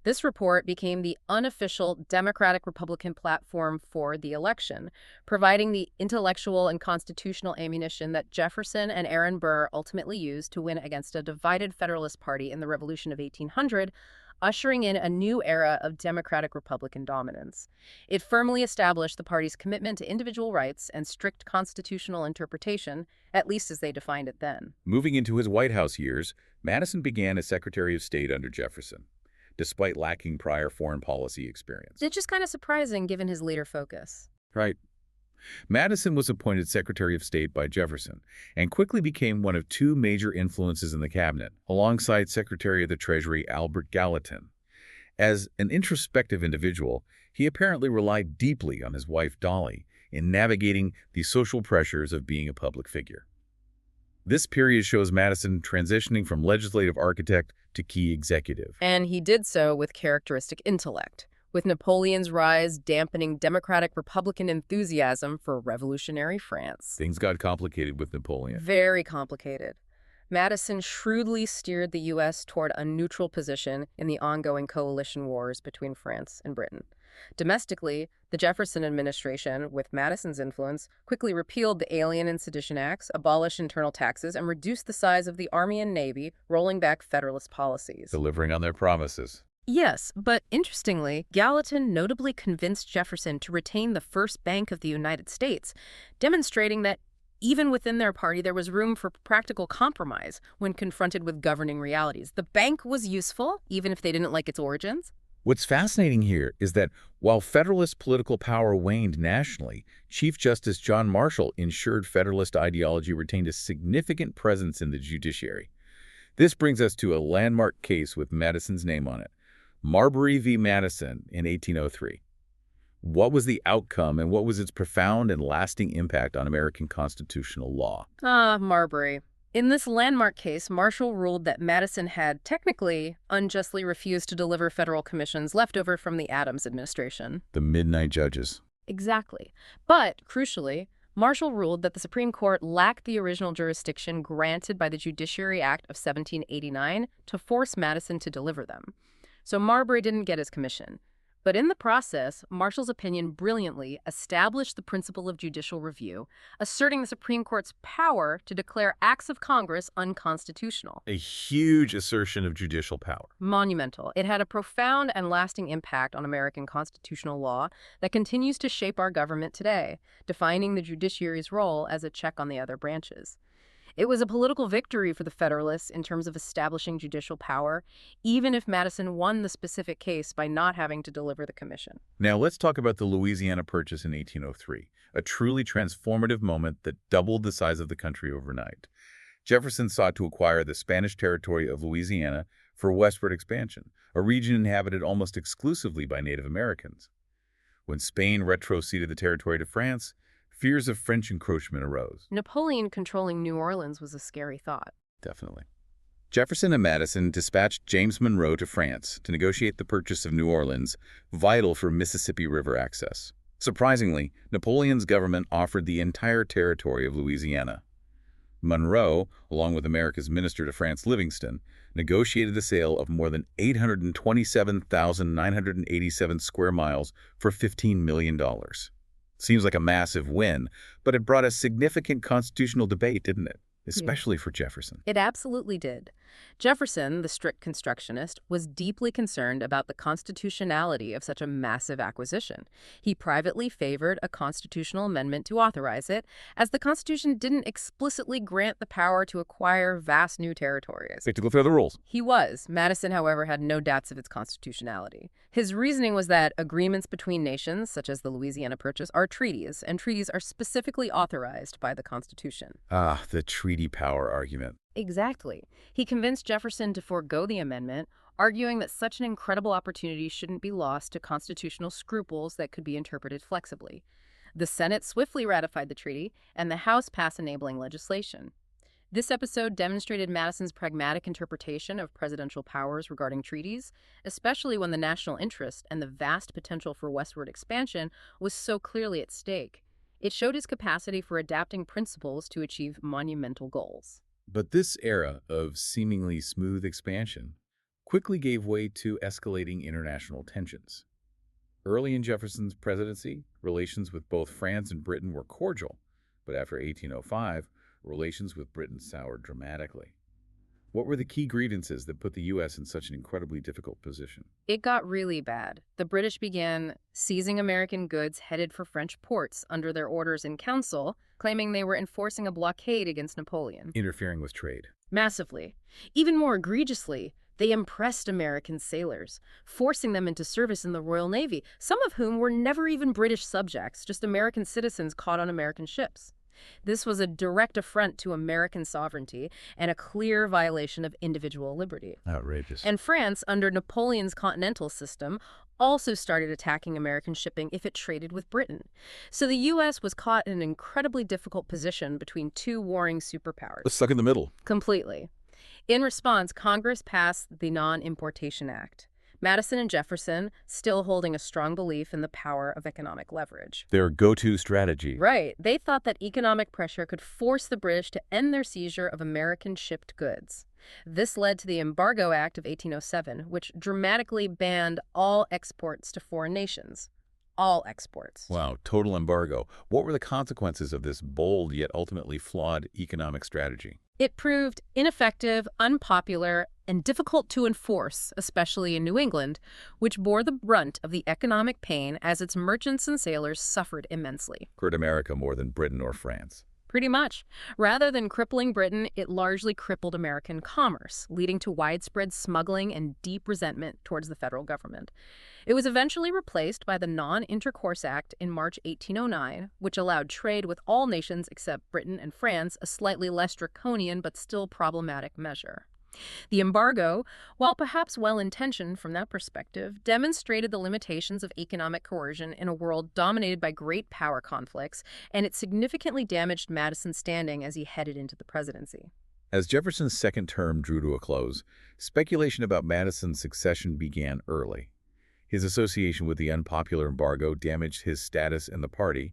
This report became the unofficial Democratic-Republican platform for the election, providing the intellectual and constitutional ammunition that Jefferson and Aaron Burr ultimately used to win against a divided Federalist Party in the Revolution of 1800, ushering in a new era of Democratic-Republican dominance. It firmly established the party's commitment to individual rights and strict constitutional interpretation, at least as they defined it then. Moving into his White House years, Madison began as Secretary of State under Jefferson, despite lacking prior foreign policy experience. It's just kind of surprising given his later focus. Right. Madison was appointed Secretary of State by Jefferson and quickly became one of two major influences in the cabinet, alongside Secretary of the Treasury Albert Gallatin. As an introspective individual, he apparently relied deeply on his wife Dolly in navigating the social pressures of being a public figure. This period shows Madison transitioning from legislative architect to key executive. And he did so with characteristic intellect, with Napoleon's rise dampening Democratic-Republican enthusiasm for revolutionary France. Things got complicated with Napoleon. Very complicated. Madison shrewdly steered the U.S. toward a neutral position in the ongoing coalition wars between France and Britain. Domestically, the Jefferson administration, with Madison's influence, quickly repealed the Alien and Sedition Acts, abolished internal taxes, and reduced the size of the Army and Navy, rolling back Federalist policies. Delivering on their promises. Yes, but interestingly, Gallatin notably convinced Jefferson to retain the First Bank of the United States, demonstrating that even within their party there was room for practical compromise when confronted with governing realities. The bank was useful, even if they didn't like its origins. What's fascinating here is that while Federalist political power waned nationally, Chief Justice John Marshall ensured Federalist ideology retained a significant presence in the judiciary. This brings us to a landmark case with Madison's name on it, Marbury v. Madison in 1803. What was the outcome and what was its profound and lasting impact on American constitutional law? Marbury. In this landmark case, Marshall ruled that Madison had technically unjustly refused to deliver federal commissions left over from the Adams administration. The Midnight Judges. Exactly. But, crucially, Marshall ruled that the Supreme Court lacked the original jurisdiction granted by the Judiciary Act of 1789 to force Madison to deliver them. So Marbury didn't get his commission. But in the process, Marshall's opinion brilliantly established the principle of judicial review, asserting the Supreme Court's power to declare acts of Congress unconstitutional. A huge assertion of judicial power. Monumental. It had a profound and lasting impact on American constitutional law that continues to shape our government today, defining the judiciary's role as a check on the other branches. It was a political victory for the Federalists in terms of establishing judicial power, even if Madison won the specific case by not having to deliver the commission. Now let's talk about the Louisiana Purchase in 1803, a truly transformative moment that doubled the size of the country overnight. Jefferson sought to acquire the Spanish territory of Louisiana for westward expansion, a region inhabited almost exclusively by Native Americans. When Spain retroceded the territory to France, fears of French encroachment arose. Napoleon controlling New Orleans was a scary thought. Definitely. Jefferson and Madison dispatched James Monroe to France to negotiate the purchase of New Orleans, vital for Mississippi River access. Surprisingly, Napoleon's government offered the entire territory of Louisiana. Monroe, along with America's minister to France Livingston, negotiated the sale of more than 827,987 square miles for $15 million. Seems like a massive win, but it brought a significant constitutional debate, didn't it? Especially for Jefferson. It absolutely did. Jefferson, the strict constructionist, was deeply concerned about the constitutionality of such a massive acquisition. He privately favored a constitutional amendment to authorize it, as the Constitution didn't explicitly grant the power to acquire vast new territories. Stick to the rules. He was. Madison, however, had no doubts of its constitutionality. His reasoning was that agreements between nations, such as the Louisiana Purchase, are treaties, and treaties are specifically authorized by the Constitution. Ah, the treaty power argument. Exactly. He convinced Jefferson to forego the amendment, arguing that such an incredible opportunity shouldn't be lost to constitutional scruples that could be interpreted flexibly. The Senate swiftly ratified the treaty, and the House passed enabling legislation. This episode demonstrated Madison's pragmatic interpretation of presidential powers regarding treaties, especially when the national interest and the vast potential for westward expansion was so clearly at stake. It showed his capacity for adapting principles to achieve monumental goals. But this era of seemingly smooth expansion quickly gave way to escalating international tensions. Early in Jefferson's presidency, relations with both France and Britain were cordial, but after 1805, relations with Britain soured dramatically. What were the key grievances that put the U.S. in such an incredibly difficult position? It got really bad. The British began seizing American goods headed for French ports under their orders in council, claiming they were enforcing a blockade against Napoleon. Interfering with trade. Massively. Even more egregiously, they impressed American sailors, forcing them into service in the Royal Navy, some of whom were never even British subjects, just American citizens caught on American ships. This was a direct affront to American sovereignty and a clear violation of individual liberty. Outrageous. And France, under Napoleon's continental system, also started attacking American shipping if it traded with Britain. So the U.S. was caught in an incredibly difficult position between two warring superpowers. Stuck in the middle. Completely. In response, Congress passed the Non-Importation Act. Madison and Jefferson still holding a strong belief in the power of economic leverage. Their go-to strategy. Right. They thought that economic pressure could force the British to end their seizure of American shipped goods. This led to the Embargo Act of 1807, which dramatically banned all exports to foreign nations. All exports. Wow, total embargo. What were the consequences of this bold yet ultimately flawed economic strategy? It proved ineffective, unpopular, and difficult to enforce, especially in New England, which bore the brunt of the economic pain as its merchants and sailors suffered immensely. Hurt America more than Britain or France. Pretty much. Rather than crippling Britain, it largely crippled American commerce, leading to widespread smuggling and deep resentment towards the federal government. It was eventually replaced by the Non-Intercourse Act in March 1809, which allowed trade with all nations except Britain and France, a slightly less draconian but still problematic measure. The embargo, while perhaps well-intentioned from that perspective, demonstrated the limitations of economic coercion in a world dominated by great power conflicts, and it significantly damaged Madison's standing as he headed into the presidency. As Jefferson's second term drew to a close, speculation about Madison's succession began early. His association with the unpopular embargo damaged his status in the party,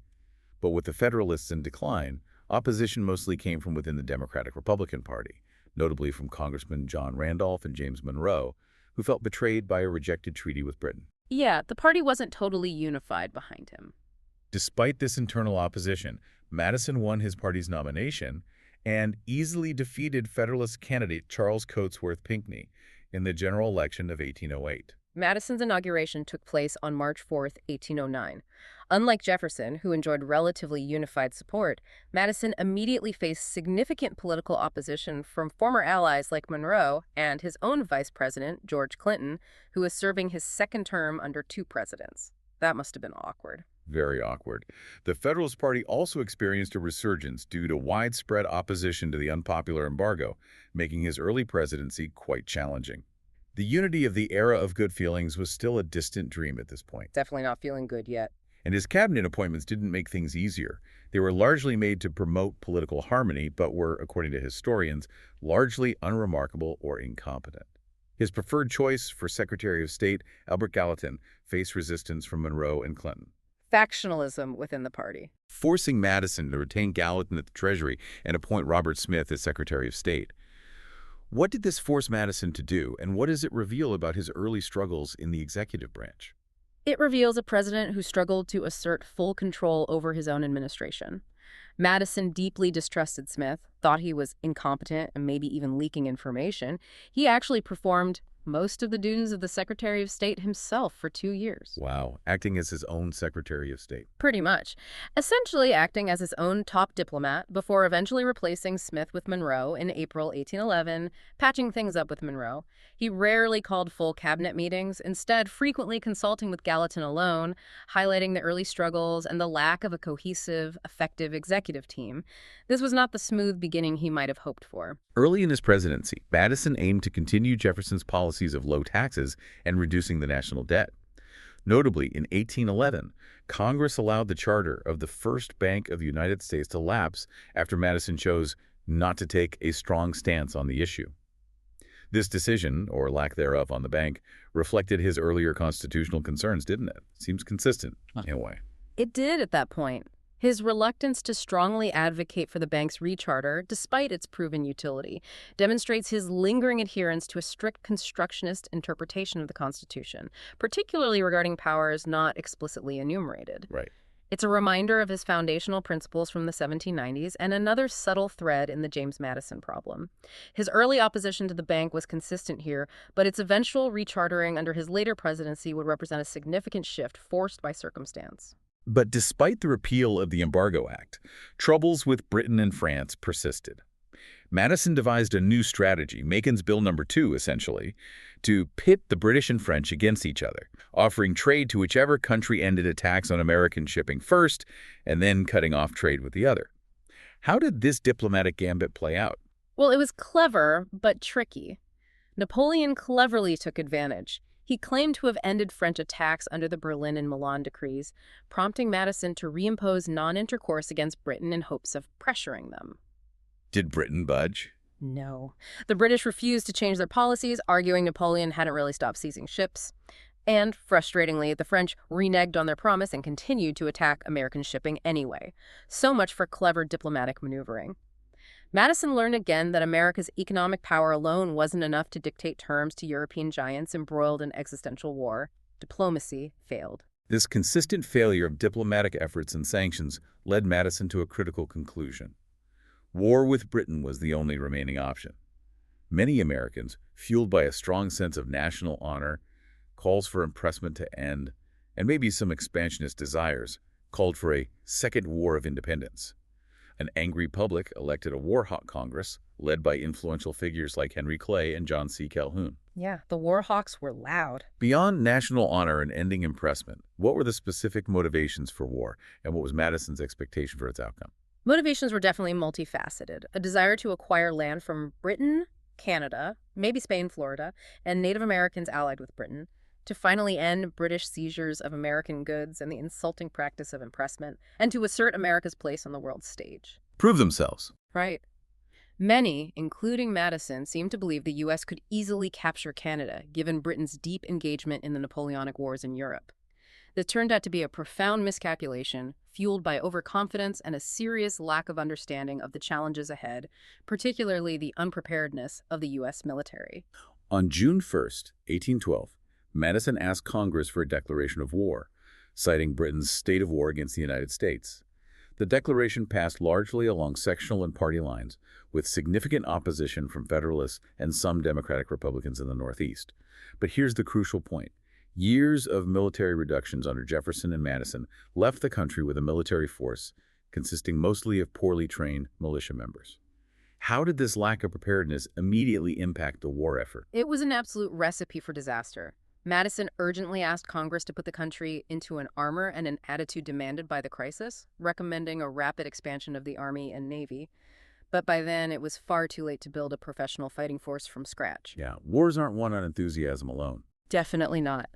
but with the Federalists in decline, opposition mostly came from within the Democratic-Republican Party, notably from Congressmen John Randolph and James Monroe, who felt betrayed by a rejected treaty with Britain. Yeah, the party wasn't totally unified behind him. Despite this internal opposition, Madison won his party's nomination and easily defeated Federalist candidate Charles Cotesworth Pinckney in the general election of 1808. Madison's inauguration took place on March 4, 1809. Unlike Jefferson, who enjoyed relatively unified support, Madison immediately faced significant political opposition from former allies like Monroe and his own vice president, George Clinton, who was serving his second term under two presidents. That must have been awkward. Very awkward. The Federalist Party also experienced a resurgence due to widespread opposition to the unpopular embargo, making his early presidency quite challenging. The unity of the era of good feelings was still a distant dream at this point. Definitely not feeling good yet. And his cabinet appointments didn't make things easier. They were largely made to promote political harmony, but were, according to historians, largely unremarkable or incompetent. His preferred choice for Secretary of State, Albert Gallatin, faced resistance from Monroe and Clinton. Factionalism within the party. Forcing Madison to retain Gallatin at the Treasury and appoint Robert Smith as Secretary of State. What did this force Madison to do, and what does it reveal about his early struggles in the executive branch? It reveals a president who struggled to assert full control over his own administration. Madison deeply distrusted Smith, thought he was incompetent and maybe even leaking information. He actually performed most of the duties of the Secretary of State himself for 2 years. Wow, acting as his own Secretary of State. Pretty much. Essentially acting as his own top diplomat before eventually replacing Smith with Monroe in April 1811, patching things up with Monroe. He rarely called full cabinet meetings, instead frequently consulting with Gallatin alone, highlighting the early struggles and the lack of a cohesive, effective executive team. This was not the smooth beginning he might have hoped for. Early in his presidency, Madison aimed to continue Jefferson's policies of low taxes and reducing the national debt. Notably, in 1811, Congress allowed the charter of the First Bank of the United States to lapse after Madison chose not to take a strong stance on the issue. This decision, or lack thereof on the bank, reflected his earlier constitutional concerns, didn't it? Seems consistent, in a way. It did at that point. His reluctance to strongly advocate for the bank's recharter, despite its proven utility, demonstrates his lingering adherence to a strict constructionist interpretation of the Constitution, particularly regarding powers not explicitly enumerated. Right. It's a reminder of his foundational principles from the 1790s and another subtle thread in the James Madison problem. His early opposition to the bank was consistent here, but its eventual rechartering under his later presidency would represent a significant shift forced by circumstance. But despite the repeal of the Embargo Act, troubles with Britain and France persisted. Madison devised a new strategy, Macon's Bill No. 2, essentially, to pit the British and French against each other, offering trade to whichever country ended attacks on American shipping first, and then cutting off trade with the other. How did this diplomatic gambit play out? Well, it was clever, but tricky. Napoleon cleverly took advantage. He claimed to have ended French attacks under the Berlin and Milan decrees, prompting Madison to reimpose non-intercourse against Britain in hopes of pressuring them. Did Britain budge? No. The British refused to change their policies, arguing Napoleon hadn't really stopped seizing ships. And, frustratingly, the French reneged on their promise and continued to attack American shipping anyway. So much for clever diplomatic maneuvering. Madison learned again that America's economic power alone wasn't enough to dictate terms to European giants embroiled in existential war. Diplomacy failed. This consistent failure of diplomatic efforts and sanctions led Madison to a critical conclusion. War with Britain was the only remaining option. Many Americans, fueled by a strong sense of national honor, calls for impressment to end, and maybe some expansionist desires, called for a second war of independence. An angry public elected a war-hawk Congress, led by influential figures like Henry Clay and John C. Calhoun. Yeah, the war hawks were loud. Beyond national honor and ending impressment, what were the specific motivations for war, and what was Madison's expectation for its outcome? Motivations were definitely multifaceted. A desire to acquire land from Britain, Canada, maybe Spain, Florida, and Native Americans allied with Britain, to finally end British seizures of American goods and the insulting practice of impressment, and to assert America's place on the world stage. Prove themselves. Right. Many, including Madison, seemed to believe the U.S. could easily capture Canada, given Britain's deep engagement in the Napoleonic Wars in Europe. This turned out to be a profound miscalculation, fueled by overconfidence and a serious lack of understanding of the challenges ahead, particularly the unpreparedness of the U.S. military. On June 1st, 1812, Madison asked Congress for a declaration of war, citing Britain's state of war against the United States. The declaration passed largely along sectional and party lines, with significant opposition from Federalists and some Democratic Republicans in the Northeast. But here's the crucial point. Years of military reductions under Jefferson and Madison left the country with a military force consisting mostly of poorly trained militia members. How did this lack of preparedness immediately impact the war effort? It was an absolute recipe for disaster. Madison urgently asked Congress to put the country into an armor and an attitude demanded by the crisis, recommending a rapid expansion of the Army and Navy. But by then, it was far too late to build a professional fighting force from scratch. Yeah, wars aren't won on enthusiasm alone. Definitely not.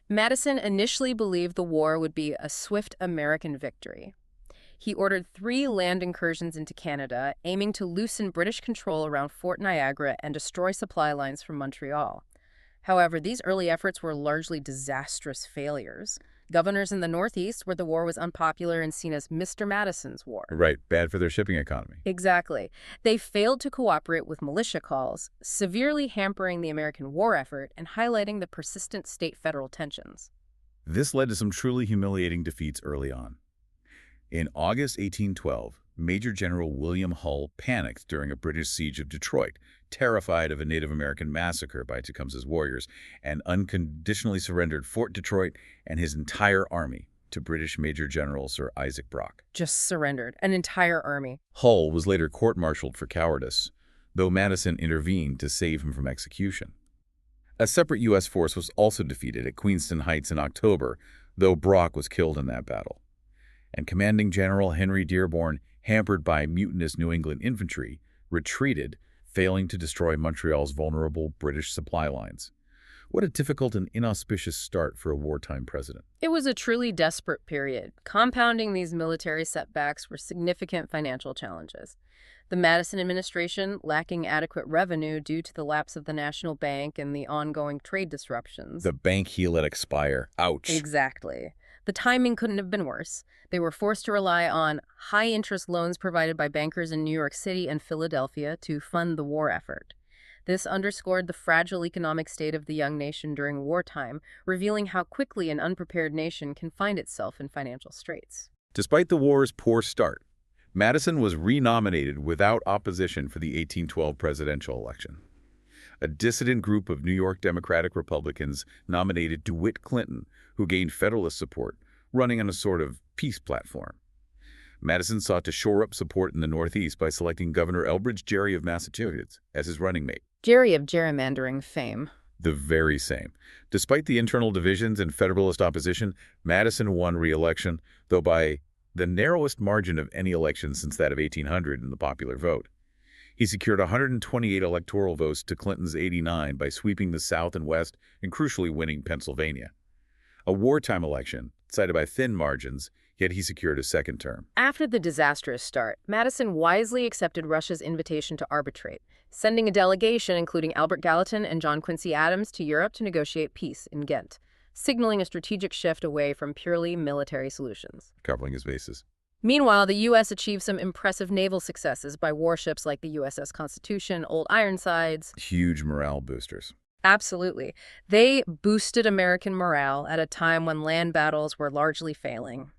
Madison initially believed the war would be a swift American victory. He ordered 3 land incursions into Canada, aiming to loosen British control around Fort Niagara and destroy supply lines from Montreal. However, these early efforts were largely disastrous failures. Governors in the Northeast, where the war was unpopular and seen as Mr. Madison's war. Right, bad for their shipping economy. Exactly. They failed to cooperate with militia calls, severely hampering the American war effort and highlighting the persistent state-federal tensions. This led to some truly humiliating defeats early on. In August 1812, Major General William Hull panicked during a British siege of Detroit, terrified of a Native American massacre by Tecumseh's warriors, and unconditionally surrendered Fort Detroit and his entire army to British Major General Sir Isaac Brock. Just surrendered. An entire army. Hull was later court-martialed for cowardice, though Madison intervened to save him from execution. A separate U.S. force was also defeated at Queenston Heights in October, though Brock was killed in that battle. And Commanding General Henry Dearborn, hampered by mutinous New England infantry, retreated, failing to destroy Montreal's vulnerable British supply lines. What a difficult and inauspicious start for a wartime president. It was a truly desperate period. Compounding these military setbacks were significant financial challenges. The Madison administration lacking adequate revenue due to the lapse of the National Bank and the ongoing trade disruptions. The bank he let expire. Ouch. Exactly. The timing couldn't have been worse. They were forced to rely on high-interest loans provided by bankers in New York City and Philadelphia to fund the war effort. This underscored the fragile economic state of the young nation during wartime, revealing how quickly an unprepared nation can find itself in financial straits. Despite the war's poor start, Madison was renominated without opposition for the 1812 presidential election. A dissident group of New York Democratic Republicans nominated DeWitt Clinton, who gained Federalist support, running on a sort of peace platform. Madison sought to shore up support in the Northeast by selecting Governor Elbridge Gerry of Massachusetts as his running mate. Gerry of gerrymandering fame. The very same. Despite the internal divisions and Federalist opposition, Madison won re-election, though by the narrowest margin of any election since that of 1800 in the popular vote. He secured 128 electoral votes to Clinton's 89 by sweeping the South and West and crucially winning Pennsylvania. A wartime election, decided by thin margins, yet he secured a second term. After the disastrous start, Madison wisely accepted Russia's invitation to arbitrate, sending a delegation including Albert Gallatin and John Quincy Adams to Europe to negotiate peace in Ghent, signaling a strategic shift away from purely military solutions. Covering his bases. Meanwhile, the U.S. achieved some impressive naval successes by warships like the USS Constitution, Old Ironsides. Huge morale boosters. Absolutely. They boosted American morale at a time when land battles were largely failing.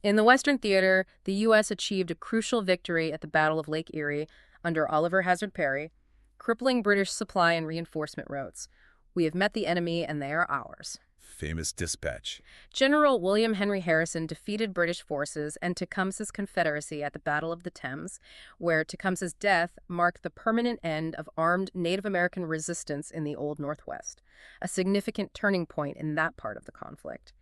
In the Western Theater, the U.S. achieved a crucial victory at the Battle of Lake Erie under Oliver Hazard Perry, crippling British supply and reinforcement routes. We have met the enemy and they are ours. Famous dispatch. General William Henry Harrison defeated British forces and Tecumseh's Confederacy at the Battle of the Thames, where Tecumseh's death marked the permanent end of armed Native American resistance in the Old Northwest, a significant turning point in that part of the conflict.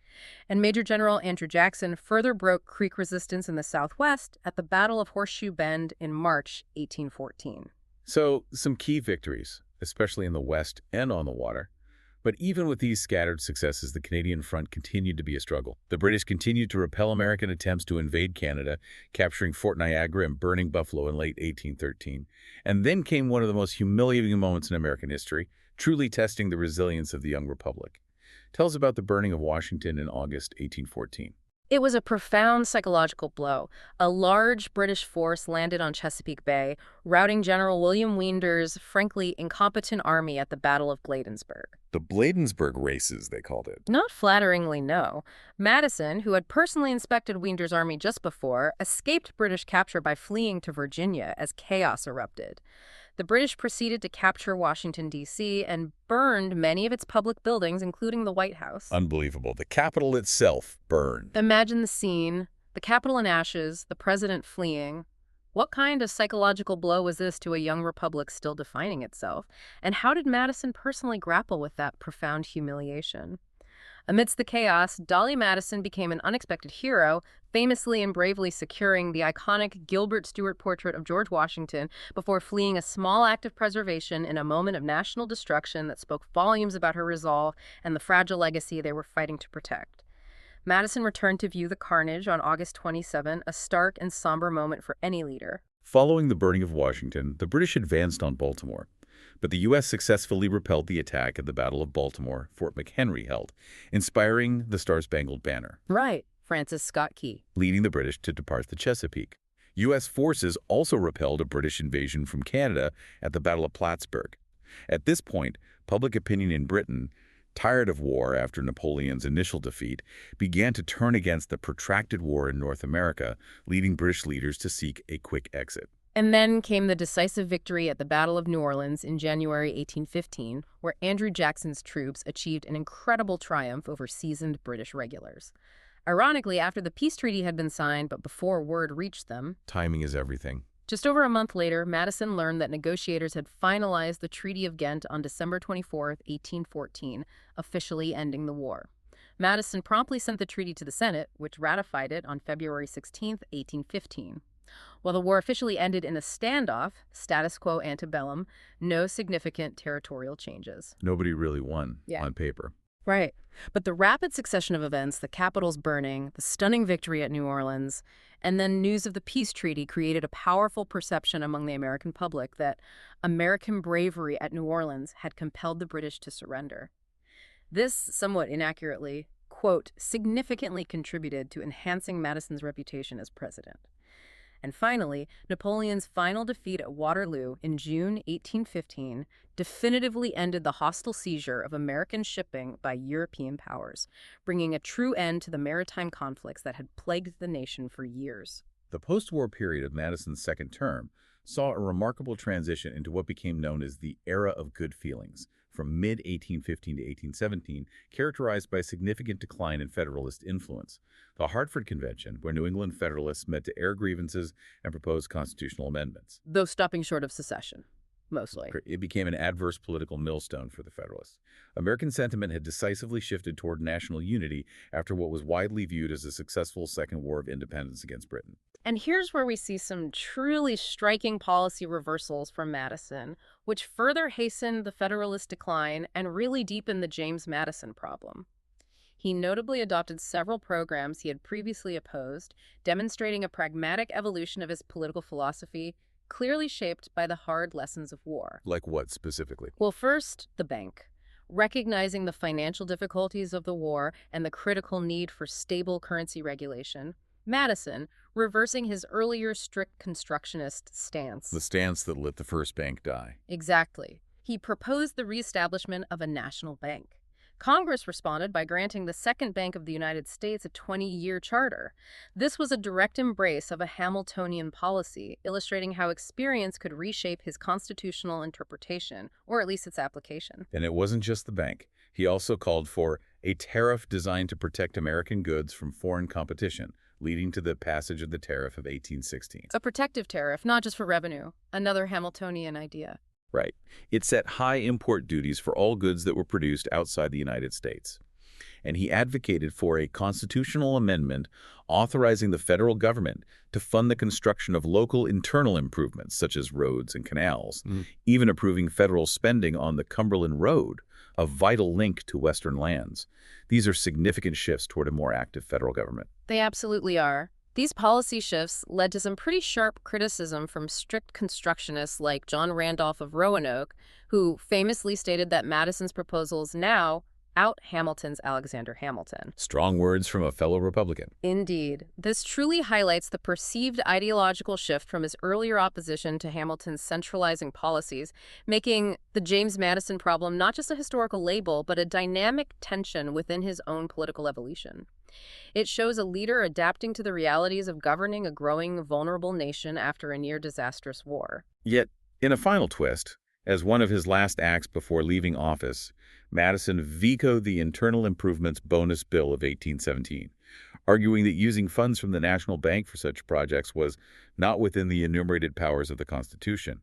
And Major General Andrew Jackson further broke Creek resistance in the Southwest at the Battle of Horseshoe Bend in March 1814. So, some key victories, especially in the West and on the water. But even with these scattered successes, the Canadian front continued to be a struggle. The British continued to repel American attempts to invade Canada, capturing Fort Niagara and burning Buffalo in late 1813. And then came one of the most humiliating moments in American history, truly testing the resilience of the young republic. Tell us about the burning of Washington in August 1814. It was a profound psychological blow. A large British force landed on Chesapeake Bay, routing General William Winder's, frankly, incompetent army at the Battle of Bladensburg. The Bladensburg races, they called it. Not flatteringly, no. Madison, who had personally inspected Winder's army just before, escaped British capture by fleeing to Virginia as chaos erupted. The British proceeded to capture Washington, D.C., and burned many of its public buildings, including the White House. Unbelievable. The Capitol itself burned. Imagine the scene, the Capitol in ashes, the president fleeing. What kind of psychological blow was this to a young republic still defining itself? And how did Madison personally grapple with that profound humiliation? Amidst the chaos, Dolly Madison became an unexpected hero, famously and bravely securing the iconic Gilbert Stuart portrait of George Washington before fleeing a small act of preservation in a moment of national destruction that spoke volumes about her resolve and the fragile legacy they were fighting to protect. Madison returned to view the carnage on August 27, a stark and somber moment for any leader. Following the burning of Washington, the British advanced on Baltimore. But the U.S. successfully repelled the attack at the Battle of Baltimore Fort McHenry held, inspiring the Star-Spangled Banner. Right, Francis Scott Key. Leading the British to depart the Chesapeake. U.S. forces also repelled a British invasion from Canada at the Battle of Plattsburgh. At this point, public opinion in Britain tired of war after Napoleon's initial defeat, began to turn against the protracted war in North America, leading British leaders to seek a quick exit. And then came the decisive victory at the Battle of New Orleans in January 1815, where Andrew Jackson's troops achieved an incredible triumph over seasoned British regulars. Ironically, after the peace treaty had been signed but before word reached them, Timing is everything. just over a month later, Madison learned that negotiators had finalized the Treaty of Ghent on December 24, 1814, officially ending the war. Madison promptly sent the treaty to the Senate, which ratified it on February 16, 1815. While the war officially ended in a standoff, status quo antebellum, no significant territorial changes. Nobody really won on paper. Right. But the rapid succession of events, the Capitol's burning, the stunning victory at New Orleans, and then news of the peace treaty created a powerful perception among the American public that American bravery at New Orleans had compelled the British to surrender. This, somewhat inaccurately, quote, significantly contributed to enhancing Madison's reputation as president. And finally, Napoleon's final defeat at Waterloo in June 1815 definitively ended the hostile seizure of American shipping by European powers, bringing a true end to the maritime conflicts that had plagued the nation for years. The post-war period of Madison's second term saw a remarkable transition into what became known as the Era of Good Feelings, from mid-1815 to 1817, characterized by a significant decline in Federalist influence. The Hartford Convention, where New England Federalists met to air grievances and propose constitutional amendments. Though stopping short of secession, mostly. It became an adverse political millstone for the Federalists. American sentiment had decisively shifted toward national unity after what was widely viewed as a successful Second War of Independence against Britain. And here's where we see some truly striking policy reversals from Madison, which further hastened the Federalist decline and really deepened the James Madison problem. He notably adopted several programs he had previously opposed, demonstrating a pragmatic evolution of his political philosophy, clearly shaped by the hard lessons of war. Like what specifically? Well, first, the bank. Recognizing the financial difficulties of the war and the critical need for stable currency regulation, Madison, reversing his earlier strict constructionist stance. The stance that let the first bank die. Exactly. He proposed the reestablishment of a national bank. Congress responded by granting the Second Bank of the United States a 20-year charter. This was a direct embrace of a Hamiltonian policy, illustrating how experience could reshape his constitutional interpretation, or at least its application. And it wasn't just the bank. He also called for a tariff designed to protect American goods from foreign competition, leading to the passage of the Tariff of 1816. A protective tariff, not just for revenue, another Hamiltonian idea. Right. It set high import duties for all goods that were produced outside the United States. And he advocated for a constitutional amendment authorizing the federal government to fund the construction of local internal improvements, such as roads and canals, even approving federal spending on the Cumberland Road, a vital link to Western lands. These are significant shifts toward a more active federal government. They absolutely are. These policy shifts led to some pretty sharp criticism from strict constructionists like John Randolph of Roanoke, who famously stated that Madison's proposals now out Hamilton's Alexander Hamilton. Strong words from a fellow Republican. Indeed. This truly highlights the perceived ideological shift from his earlier opposition to Hamilton's centralizing policies, making the James Madison problem not just a historical label, but a dynamic tension within his own political evolution. It shows a leader adapting to the realities of governing a growing, vulnerable nation after a near-disastrous war. Yet, in a final twist, as one of his last acts before leaving office, Madison vetoed the Internal Improvements Bonus Bill of 1817, arguing that using funds from the National Bank for such projects was not within the enumerated powers of the Constitution.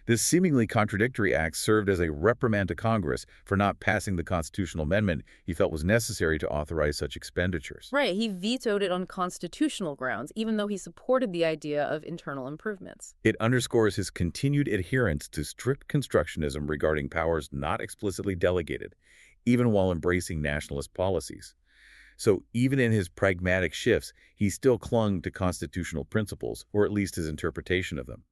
This seemingly contradictory act served as a reprimand to Congress for not passing the constitutional amendment he felt was necessary to authorize such expenditures. Right, he vetoed it on constitutional grounds, even though he supported the idea of internal improvements. It underscores his continued adherence to strict constructionism regarding powers not explicitly delegated, even while embracing nationalist policies. So even in his pragmatic shifts, he still clung to constitutional principles, or at least his interpretation of them.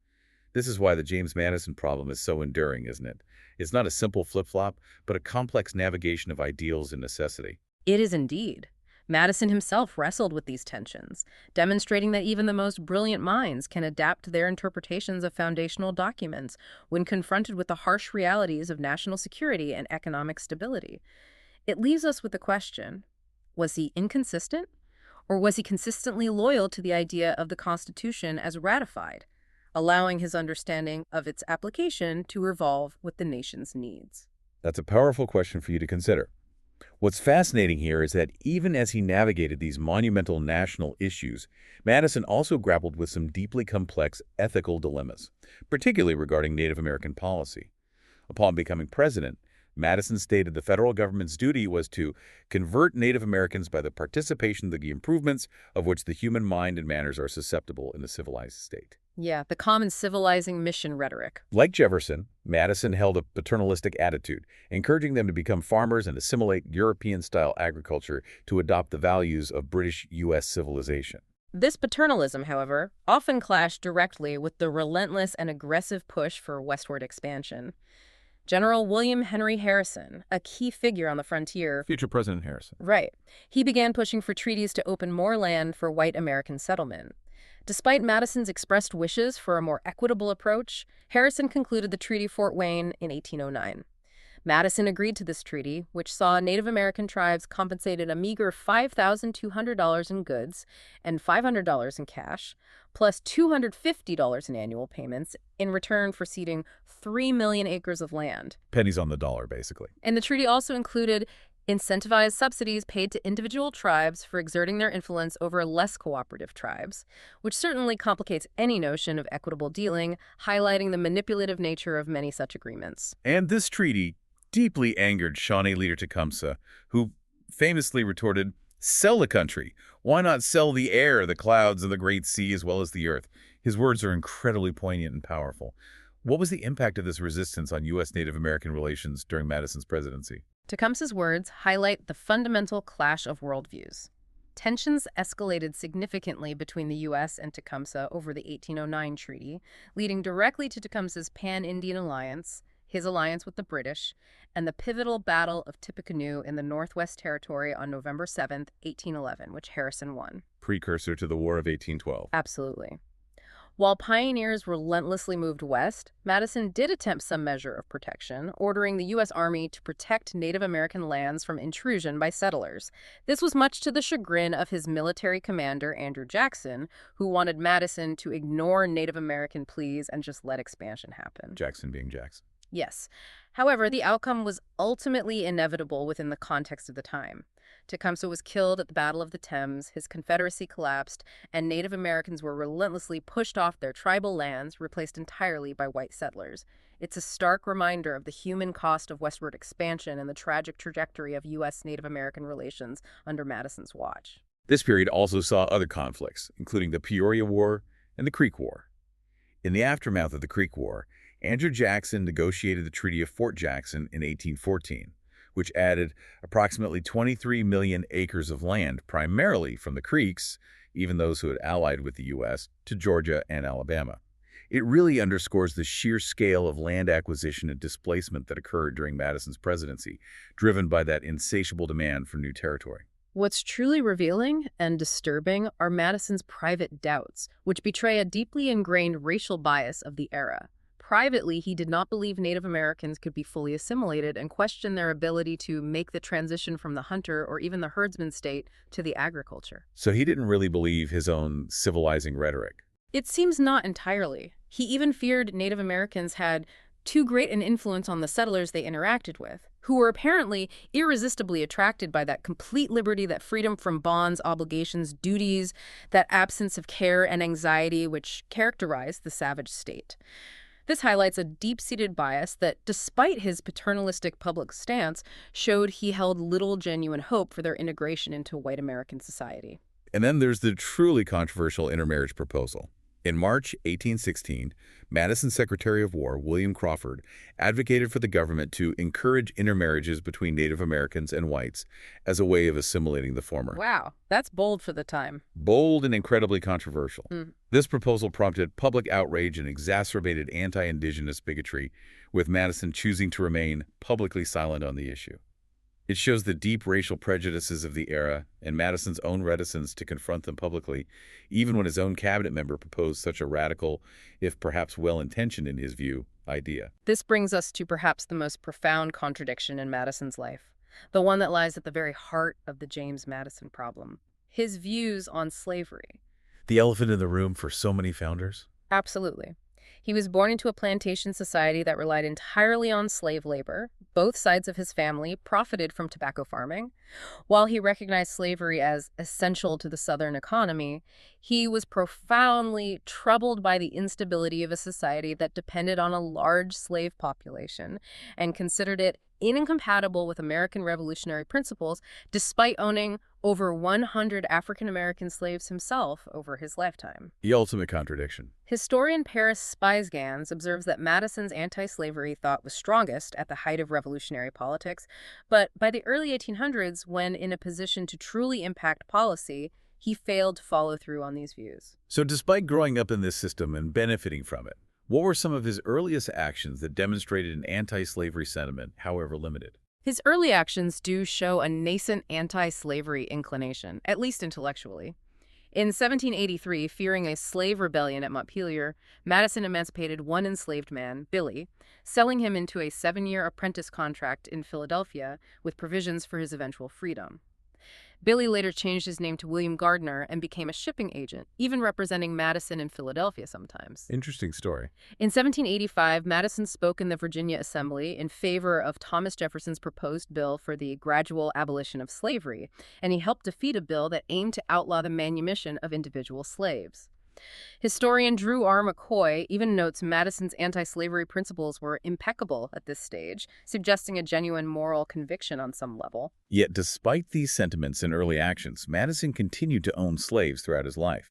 This is why the James Madison problem is so enduring, isn't it? It's not a simple flip-flop, but a complex navigation of ideals and necessity. It is indeed. Madison himself wrestled with these tensions, demonstrating that even the most brilliant minds can adapt their interpretations of foundational documents when confronted with the harsh realities of national security and economic stability. It leaves us with the question, was he inconsistent, or was he consistently loyal to the idea of the Constitution as ratified, allowing his understanding of its application to revolve with the nation's needs? That's a powerful question for you to consider. What's fascinating here is that even as he navigated these monumental national issues, Madison also grappled with some deeply complex ethical dilemmas, particularly regarding Native American policy. Upon becoming president, Madison stated the federal government's duty was to convert Native Americans by the participation in the improvements of which the human mind and manners are susceptible in a civilized state. Yeah, the common civilizing mission rhetoric. Like Jefferson, Madison held a paternalistic attitude, encouraging them to become farmers and assimilate European-style agriculture to adopt the values of British U.S. civilization. This paternalism, however, often clashed directly with the relentless and aggressive push for westward expansion. General William Henry Harrison, a key figure on the frontier— Future President Harrison. Right. He began pushing for treaties to open more land for white American settlement. Despite Madison's expressed wishes for a more equitable approach, Harrison concluded the Treaty Fort Wayne in 1809. Madison agreed to this treaty, which saw Native American tribes compensated a meager $5,200 in goods and $500 in cash, plus $250 in annual payments in return for ceding 3 million acres of land. Pennies on the dollar, basically. And the treaty also included incentivized subsidies paid to individual tribes for exerting their influence over less cooperative tribes, which certainly complicates any notion of equitable dealing, highlighting the manipulative nature of many such agreements. And this treaty deeply angered Shawnee leader Tecumseh, who famously retorted, "Sell the country. Why not sell the air, the clouds, and the great sea, as well as the earth?" His words are incredibly poignant and powerful. What was the impact of this resistance on U.S. Native American relations during Madison's presidency? Tecumseh's words highlight the fundamental clash of worldviews. Tensions escalated significantly between the U.S. and Tecumseh over the 1809 treaty, leading directly to Tecumseh's Pan-Indian Alliance, his alliance with the British, and the pivotal Battle of Tippecanoe in the Northwest Territory on November 7, 1811, which Harrison won. Precursor to the War of 1812. Absolutely. While pioneers relentlessly moved west, Madison did attempt some measure of protection, ordering the U.S. Army to protect Native American lands from intrusion by settlers. This was much to the chagrin of his military commander, Andrew Jackson, who wanted Madison to ignore Native American pleas and just let expansion happen. Jackson being Jackson. Yes. However, the outcome was ultimately inevitable within the context of the time. Tecumseh was killed at the Battle of the Thames, his confederacy collapsed, and Native Americans were relentlessly pushed off their tribal lands, replaced entirely by white settlers. It's a stark reminder of the human cost of westward expansion and the tragic trajectory of U.S. Native American relations under Madison's watch. This period also saw other conflicts, including the Peoria War and the Creek War. In the aftermath of the Creek War, Andrew Jackson negotiated the Treaty of Fort Jackson in 1814, which added approximately 23 million acres of land, primarily from the Creeks, even those who had allied with the U.S., to Georgia and Alabama. It really underscores the sheer scale of land acquisition and displacement that occurred during Madison's presidency, driven by that insatiable demand for new territory. What's truly revealing and disturbing are Madison's private doubts, which betray a deeply ingrained racial bias of the era. Privately, he did not believe Native Americans could be fully assimilated and questioned their ability to make the transition from the hunter or even the herdsman state to the agriculture. So he didn't really believe his own civilizing rhetoric. It seems not entirely. He even feared Native Americans had too great an influence on the settlers they interacted with, who were apparently irresistibly attracted by that complete liberty, that freedom from bonds, obligations, duties, that absence of care and anxiety which characterized the savage state. This highlights a deep-seated bias that, despite his paternalistic public stance, showed he held little genuine hope for their integration into white American society. And then there's the truly controversial intermarriage proposal. In March 1816, Madison's Secretary of War, William Crawford, advocated for the government to encourage intermarriages between Native Americans and whites as a way of assimilating the former. Wow, that's bold for the time. Bold and incredibly controversial. This proposal prompted public outrage and exacerbated anti-indigenous bigotry, with Madison choosing to remain publicly silent on the issue. It shows the deep racial prejudices of the era and Madison's own reticence to confront them publicly, even when his own cabinet member proposed such a radical, if perhaps well-intentioned in his view, idea. This brings us to perhaps the most profound contradiction in Madison's life, the one that lies at the very heart of the James Madison problem: his views on slavery. The elephant in the room for so many founders? Absolutely. He was born into a plantation society that relied entirely on slave labor. Both sides of his family profited from tobacco farming. While he recognized slavery as essential to the Southern economy, he was profoundly troubled by the instability of a society that depended on a large slave population and considered it incompatible with American revolutionary principles, despite owning over 100 African-American slaves himself over his lifetime. The ultimate contradiction. Historian Paris Spizgans observes that Madison's anti-slavery thought was strongest at the height of revolutionary politics, but by the early 1800s, when in a position to truly impact policy, he failed to follow through on these views. So despite growing up in this system and benefiting from it, what were some of his earliest actions that demonstrated an anti-slavery sentiment, however limited? His early actions do show a nascent anti-slavery inclination, at least intellectually. In 1783, fearing a slave rebellion at Montpelier, Madison emancipated one enslaved man, Billy, selling him into a 7-year apprentice contract in Philadelphia with provisions for his eventual freedom. Billy later changed his name to William Gardner and became a shipping agent, even representing Madison in Philadelphia sometimes. Interesting story. In 1785, Madison spoke in the Virginia Assembly in favor of Thomas Jefferson's proposed bill for the gradual abolition of slavery, and he helped defeat a bill that aimed to outlaw the manumission of individual slaves. Historian Drew R. McCoy even notes Madison's anti-slavery principles were impeccable at this stage, suggesting a genuine moral conviction on some level. Yet despite these sentiments and early actions, Madison continued to own slaves throughout his life.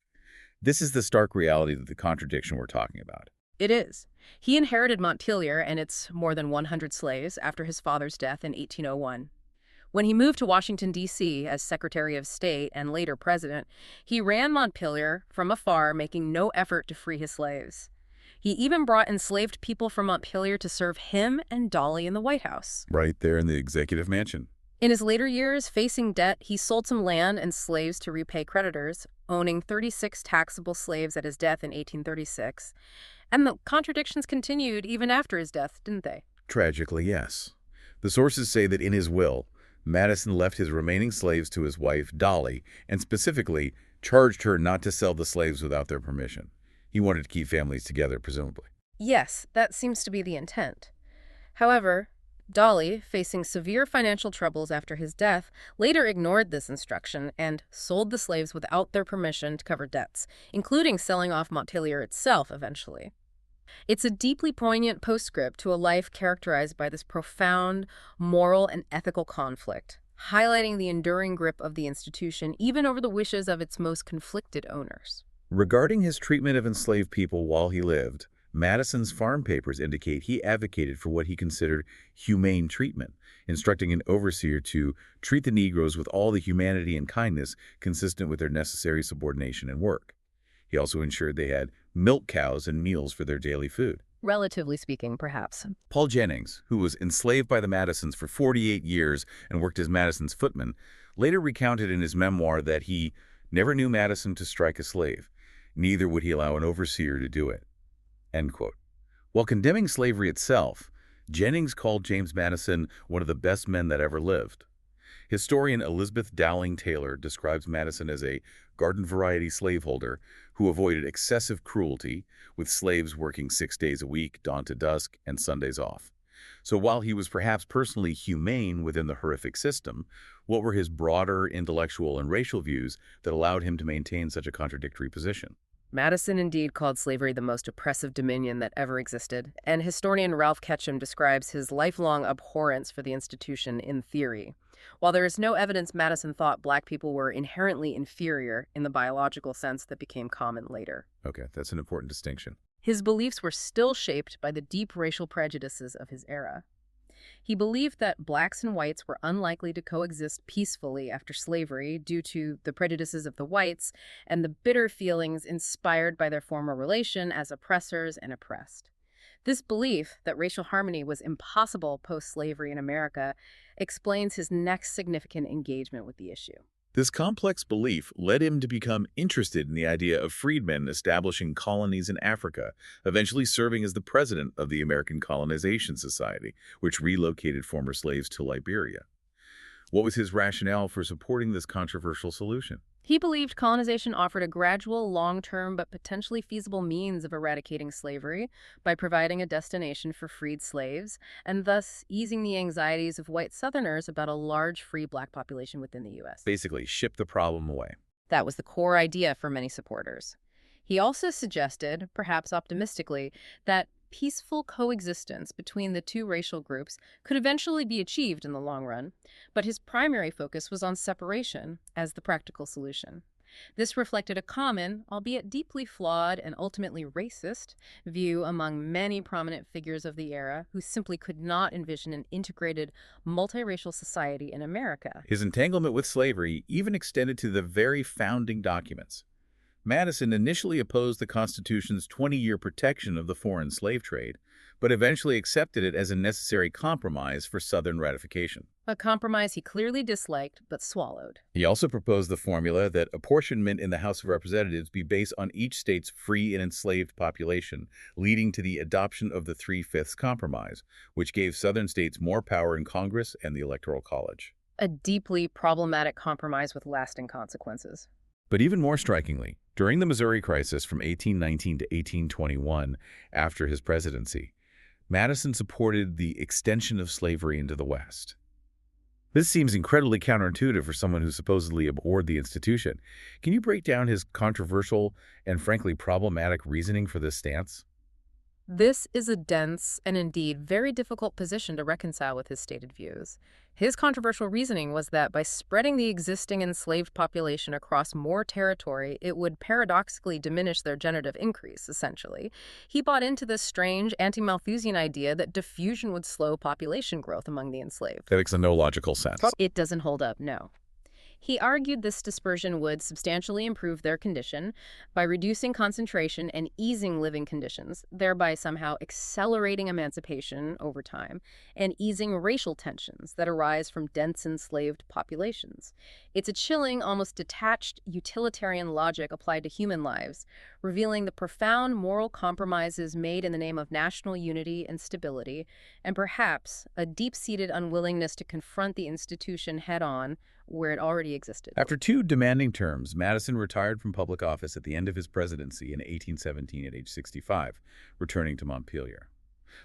This is the stark reality of the contradiction we're talking about. It is. He inherited Montpelier and its more than 100 slaves after his father's death in 1801. When he moved to Washington, D.C. as Secretary of State and later President, he ran Montpelier from afar, making no effort to free his slaves. He even brought enslaved people from Montpelier to serve him and Dolly in the White House. Right there in the executive mansion. In his later years, facing debt, he sold some land and slaves to repay creditors, owning 36 taxable slaves at his death in 1836. And the contradictions continued even after his death, didn't they? Tragically, yes. The sources say that in his will, Madison left his remaining slaves to his wife, Dolly, and specifically charged her not to sell the slaves without their permission. He wanted to keep families together, presumably. Yes, that seems to be the intent. However, Dolly, facing severe financial troubles after his death, later ignored this instruction and sold the slaves without their permission to cover debts, including selling off Montpelier itself eventually. It's a deeply poignant postscript to a life characterized by this profound moral and ethical conflict, highlighting the enduring grip of the institution even over the wishes of its most conflicted owners. Regarding his treatment of enslaved people while he lived, Madison's farm papers indicate he advocated for what he considered humane treatment, instructing an overseer to treat the Negroes with all the humanity and kindness consistent with their necessary subordination and work. He also ensured they had milk cows and meals for their daily food. Relatively speaking, perhaps. Paul Jennings, who was enslaved by the Madisons for 48 years and worked as Madison's footman, later recounted in his memoir that he never knew Madison to strike a slave. Neither would he allow an overseer to do it. End quote. While condemning slavery itself, Jennings called James Madison one of the best men that ever lived. Historian Elizabeth Dowling Taylor describes Madison as a garden-variety slaveholder who avoided excessive cruelty, with slaves working 6 days a week, dawn to dusk, and Sundays off. So while he was perhaps personally humane within the horrific system, what were his broader intellectual and racial views that allowed him to maintain such a contradictory position? Madison indeed called slavery the most oppressive dominion that ever existed, and historian Ralph Ketchum describes his lifelong abhorrence for the institution in theory. While there is no evidence Madison thought black people were inherently inferior in the biological sense that became common later. Okay, that's an important distinction. His beliefs were still shaped by the deep racial prejudices of his era. He believed that blacks and whites were unlikely to coexist peacefully after slavery due to the prejudices of the whites and the bitter feelings inspired by their former relation as oppressors and oppressed. This belief that racial harmony was impossible post-slavery in America explains his next significant engagement with the issue. This complex belief led him to become interested in the idea of freedmen establishing colonies in Africa, eventually serving as the president of the American Colonization Society, which relocated former slaves to Liberia. What was his rationale for supporting this controversial solution? He believed colonization offered a gradual, long-term, but potentially feasible means of eradicating slavery by providing a destination for freed slaves, and thus easing the anxieties of white Southerners about a large free black population within the U.S. Basically, ship the problem away. That was the core idea for many supporters. He also suggested, perhaps optimistically, that peaceful coexistence between the two racial groups could eventually be achieved in the long run, but his primary focus was on separation as the practical solution. This reflected a common, albeit deeply flawed and ultimately racist, view among many prominent figures of the era who simply could not envision an integrated, multiracial society in America. His entanglement with slavery even extended to the very founding documents. Madison initially opposed the Constitution's 20-year protection of the foreign slave trade, but eventually accepted it as a necessary compromise for Southern ratification. A compromise he clearly disliked, but swallowed. He also proposed the formula that apportionment in the House of Representatives be based on each state's free and enslaved population, leading to the adoption of the Three-Fifths Compromise, which gave Southern states more power in Congress and the Electoral College. A deeply problematic compromise with lasting consequences. But even more strikingly, during the Missouri crisis from 1819 to 1821, after his presidency, Madison supported the extension of slavery into the West. This seems incredibly counterintuitive for someone who supposedly abhorred the institution. Can you break down his controversial and frankly problematic reasoning for this stance? This is a dense and indeed very difficult position to reconcile with his stated views. His controversial reasoning was that by spreading the existing enslaved population across more territory, it would paradoxically diminish their generative increase, essentially. He bought into this strange anti-Malthusian idea that diffusion would slow population growth among the enslaved. That makes no logical sense. It doesn't hold up, no. He argued this dispersion would substantially improve their condition by reducing concentration and easing living conditions, thereby somehow accelerating emancipation over time and easing racial tensions that arise from dense enslaved populations. It's a chilling, almost detached utilitarian logic applied to human lives, revealing the profound moral compromises made in the name of national unity and stability, and perhaps a deep-seated unwillingness to confront the institution head-on where it already existed. After 2 demanding terms, Madison retired from public office at the end of his presidency in 1817 at age 65, returning to Montpelier.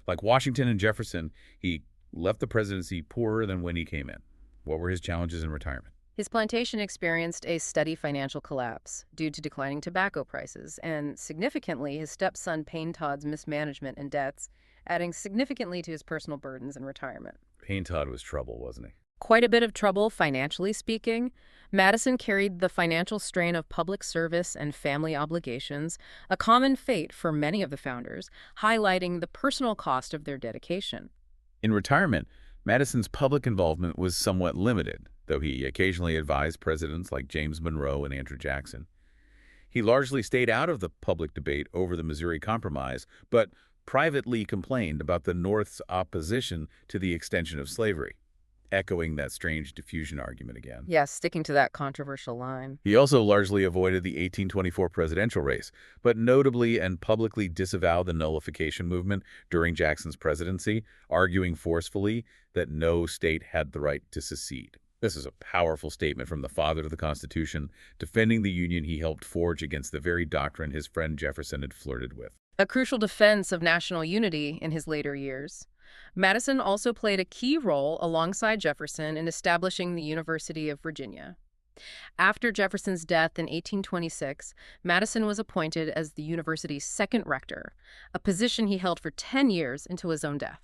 Like Washington and Jefferson, he left the presidency poorer than when he came in. What were his challenges in retirement? His plantation experienced a steady financial collapse due to declining tobacco prices, and significantly, his stepson Payne Todd's mismanagement and debts, adding significantly to his personal burdens in retirement. Payne Todd was trouble, wasn't he? Quite a bit of trouble, financially speaking. Madison carried the financial strain of public service and family obligations, a common fate for many of the founders, highlighting the personal cost of their dedication. In retirement, Madison's public involvement was somewhat limited, though he occasionally advised presidents like James Monroe and Andrew Jackson. He largely stayed out of the public debate over the Missouri Compromise, but privately complained about the North's opposition to the extension of slavery, echoing that strange diffusion argument again. Yes, sticking to that controversial line. He also largely avoided the 1824 presidential race, but notably and publicly disavowed the nullification movement during Jackson's presidency, arguing forcefully that no state had the right to secede. This is a powerful statement from the father of the Constitution, defending the Union he helped forge against the very doctrine his friend Jefferson had flirted with. A crucial defense of national unity in his later years. Madison also played a key role alongside Jefferson in establishing the University of Virginia. After Jefferson's death in 1826, Madison was appointed as the university's second rector, a position he held for 10 years until his own death.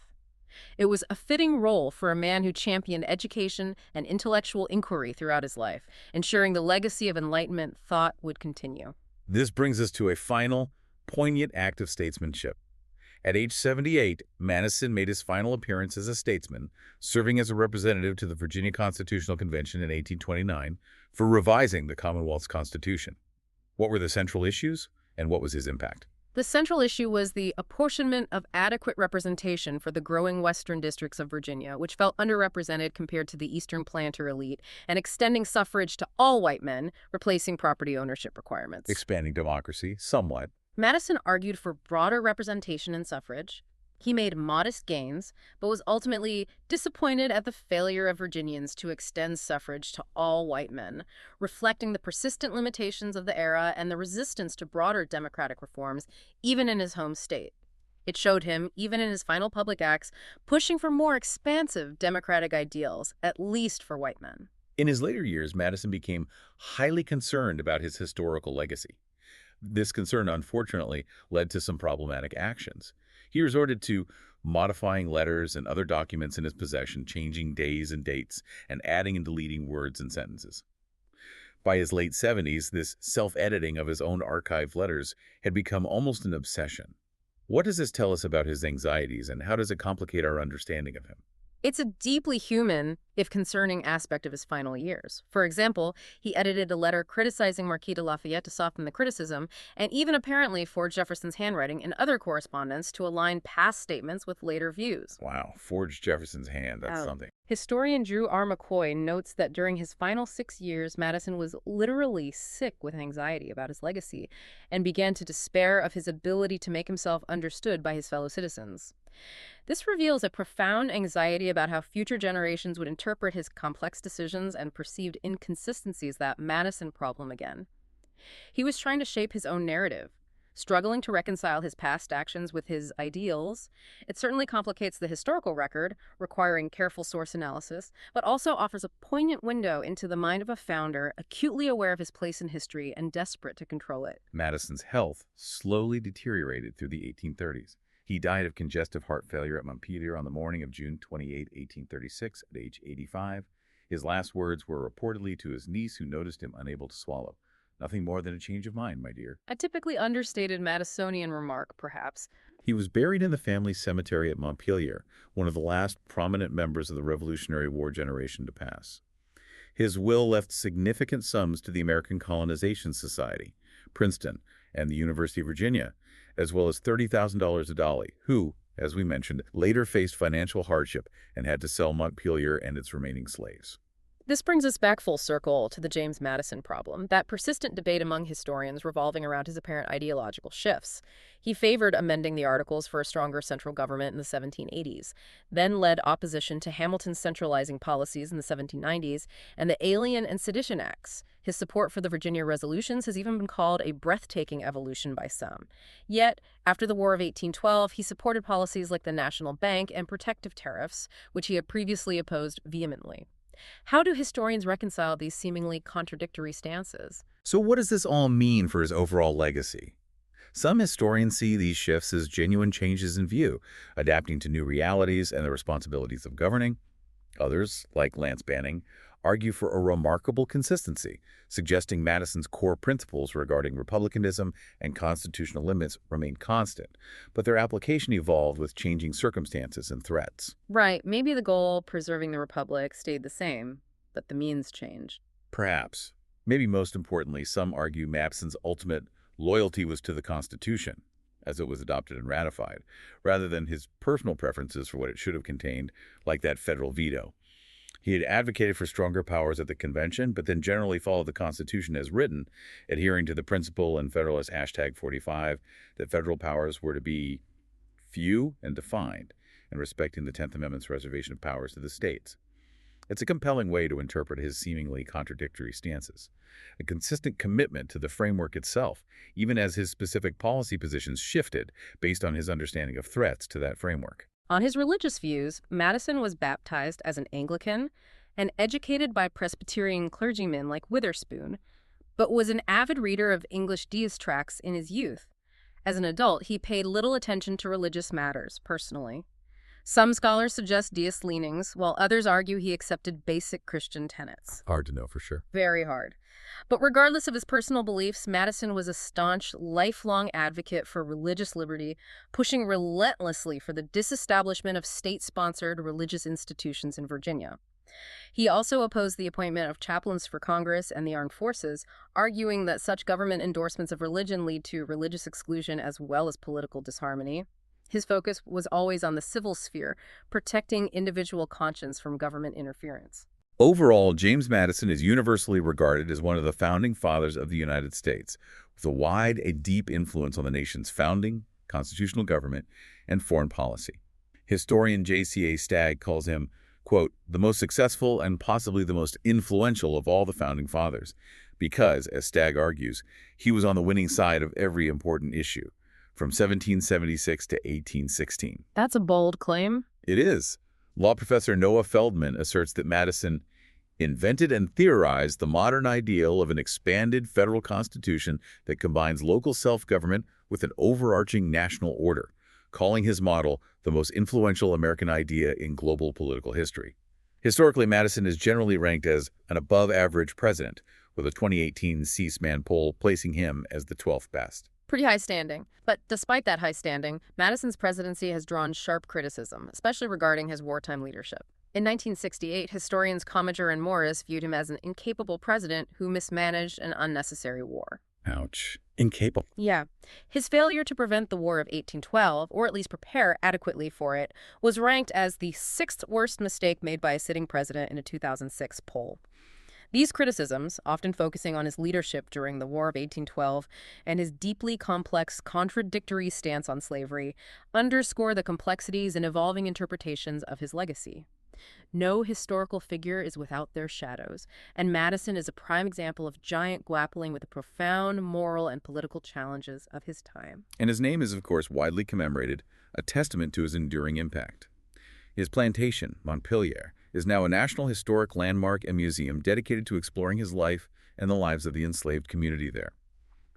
It was a fitting role for a man who championed education and intellectual inquiry throughout his life, ensuring the legacy of Enlightenment thought would continue. This brings us to a final, poignant act of statesmanship. At age 78, Madison made his final appearance as a statesman, serving as a representative to the Virginia Constitutional Convention in 1829 for revising the Commonwealth's Constitution. What were the central issues, and what was his impact? The central issue was the apportionment of adequate representation for the growing western districts of Virginia, which felt underrepresented compared to the eastern planter elite, and extending suffrage to all white men, replacing property ownership requirements. Expanding democracy, somewhat. Madison argued for broader representation in suffrage. He made modest gains, but was ultimately disappointed at the failure of Virginians to extend suffrage to all white men, reflecting the persistent limitations of the era and the resistance to broader democratic reforms, even in his home state. It showed him, even in his final public acts, pushing for more expansive democratic ideals, at least for white men. In his later years, Madison became highly concerned about his historical legacy. This concern, unfortunately, led to some problematic actions. He resorted to modifying letters and other documents in his possession, changing days and dates, and adding and deleting words and sentences. By his late 70s, this self-editing of his own archived letters had become almost an obsession. What does this tell us about his anxieties, and how does it complicate our understanding of him? It's a deeply human, if concerning, aspect of his final years. For example, he edited a letter criticizing Marquis de Lafayette to soften the criticism, and even apparently forged Jefferson's handwriting in other correspondence to align past statements with later views. Wow, forged Jefferson's hand, that's something. Historian Drew R. McCoy notes that during his final 6 years, Madison was literally sick with anxiety about his legacy and began to despair of his ability to make himself understood by his fellow citizens. This reveals a profound anxiety about how future generations would interpret his complex decisions and perceived inconsistencies that Madison problem again. He was trying to shape his own narrative, struggling to reconcile his past actions with his ideals. It certainly complicates the historical record, requiring careful source analysis, but also offers a poignant window into the mind of a founder acutely aware of his place in history and desperate to control it. Madison's health slowly deteriorated through the 1830s. He died of congestive heart failure at Montpelier on the morning of June 28, 1836, at age 85. His last words were reportedly to his niece, who noticed him unable to swallow. "Nothing more than a change of mind, my dear." A typically understated Madisonian remark, perhaps. He was buried in the family cemetery at Montpelier, one of the last prominent members of the Revolutionary War generation to pass. His will left significant sums to the American Colonization Society, Princeton, and the University of Virginia, as well as $30,000 to Dolly, who, as we mentioned, later faced financial hardship and had to sell Montpelier and its remaining slaves. This brings us back full circle to the James Madison problem, that persistent debate among historians revolving around his apparent ideological shifts. He favored amending the Articles for a stronger central government in the 1780s, then led opposition to Hamilton's centralizing policies in the 1790s and the Alien and Sedition Acts. His support for the Virginia Resolutions has even been called a breathtaking evolution by some. Yet, after the War of 1812, he supported policies like the National Bank and protective tariffs, which he had previously opposed vehemently. How do historians reconcile these seemingly contradictory stances? So what does this all mean for his overall legacy? Some historians see these shifts as genuine changes in view, adapting to new realities and the responsibilities of governing. Others, like Lance Banning, argue for a remarkable consistency, suggesting Madison's core principles regarding republicanism and constitutional limits remained constant, but their application evolved with changing circumstances and threats. Right, maybe the goal, preserving the republic, stayed the same, but the means changed. Perhaps. Maybe most importantly, some argue Madison's ultimate loyalty was to the Constitution, as it was adopted and ratified, rather than his personal preferences for what it should have contained, like that federal veto. He had advocated for stronger powers at the convention, but then generally followed the Constitution as written, adhering to the principle in Federalist #45 that federal powers were to be few and defined, and respecting the 10th Amendment's reservation of powers to the states. It's a compelling way to interpret his seemingly contradictory stances, a consistent commitment to the framework itself, even as his specific policy positions shifted based on his understanding of threats to that framework. On his religious views, Madison was baptized as an Anglican and educated by Presbyterian clergymen like Witherspoon, but was an avid reader of English deist tracts in his youth. As an adult, he paid little attention to religious matters, personally. Some scholars suggest deist leanings, while others argue he accepted basic Christian tenets. Hard to know for sure. Very hard. But regardless of his personal beliefs, Madison was a staunch, lifelong advocate for religious liberty, pushing relentlessly for the disestablishment of state-sponsored religious institutions in Virginia. He also opposed the appointment of chaplains for Congress and the armed forces, arguing that such government endorsements of religion lead to religious exclusion as well as political disharmony. His focus was always on the civil sphere, protecting individual conscience from government interference. Overall, James Madison is universally regarded as one of the founding fathers of the United States, with a wide and deep influence on the nation's founding, constitutional government, and foreign policy. Historian J.C.A. Stagg calls him, quote, the most successful and possibly the most influential of all the founding fathers, because, as Stagg argues, he was on the winning side of every important issue, from 1776 to 1816. That's a bold claim. It is. Law professor Noah Feldman asserts that Madison invented and theorized the modern ideal of an expanded federal constitution that combines local self-government with an overarching national order, calling his model the most influential American idea in global political history. Historically, Madison is generally ranked as an above-average president, with a 2018 C-SPAN poll placing him as the 12th best. Pretty high standing. But despite that high standing, Madison's presidency has drawn sharp criticism, especially regarding his wartime leadership. In 1968, historians Commager and Morris viewed him as an incapable president who mismanaged an unnecessary war. Ouch. Incapable. Yeah. His failure to prevent the War of 1812, or at least prepare adequately for it, was ranked as the sixth worst mistake made by a sitting president in a 2006 poll. These criticisms, often focusing on his leadership during the War of 1812 and his deeply complex, contradictory stance on slavery, underscore the complexities and evolving interpretations of his legacy. No historical figure is without their shadows, and Madison is a prime example of giant grappling with the profound moral and political challenges of his time. And his name is, of course, widely commemorated, a testament to his enduring impact. His plantation, Montpelier, is now a National Historic Landmark and museum dedicated to exploring his life and the lives of the enslaved community there.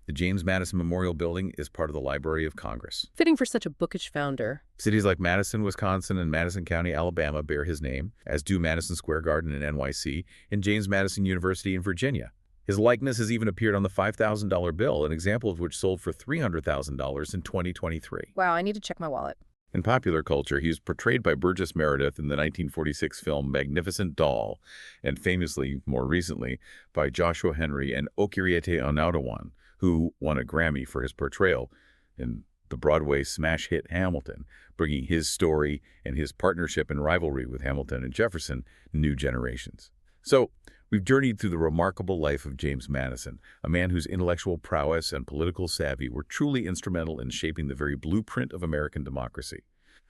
The James Madison Memorial Building is part of the Library of Congress. Fitting for such a bookish founder. Cities like Madison, Wisconsin, and Madison County, Alabama bear his name, as do Madison Square Garden in NYC and James Madison University in Virginia. His likeness has even appeared on the $5,000 bill, an example of which sold for $300,000 in 2023. Wow, I need to check my wallet. In popular culture, he was portrayed by Burgess Meredith in the 1946 film Magnificent Doll, and famously, more recently, by Joshua Henry and Okiriete Onaudawan, who won a Grammy for his portrayal in the Broadway smash hit Hamilton, bringing his story and his partnership and rivalry with Hamilton and Jefferson new generations. So, we've journeyed through the remarkable life of James Madison, a man whose intellectual prowess and political savvy were truly instrumental in shaping the very blueprint of American democracy.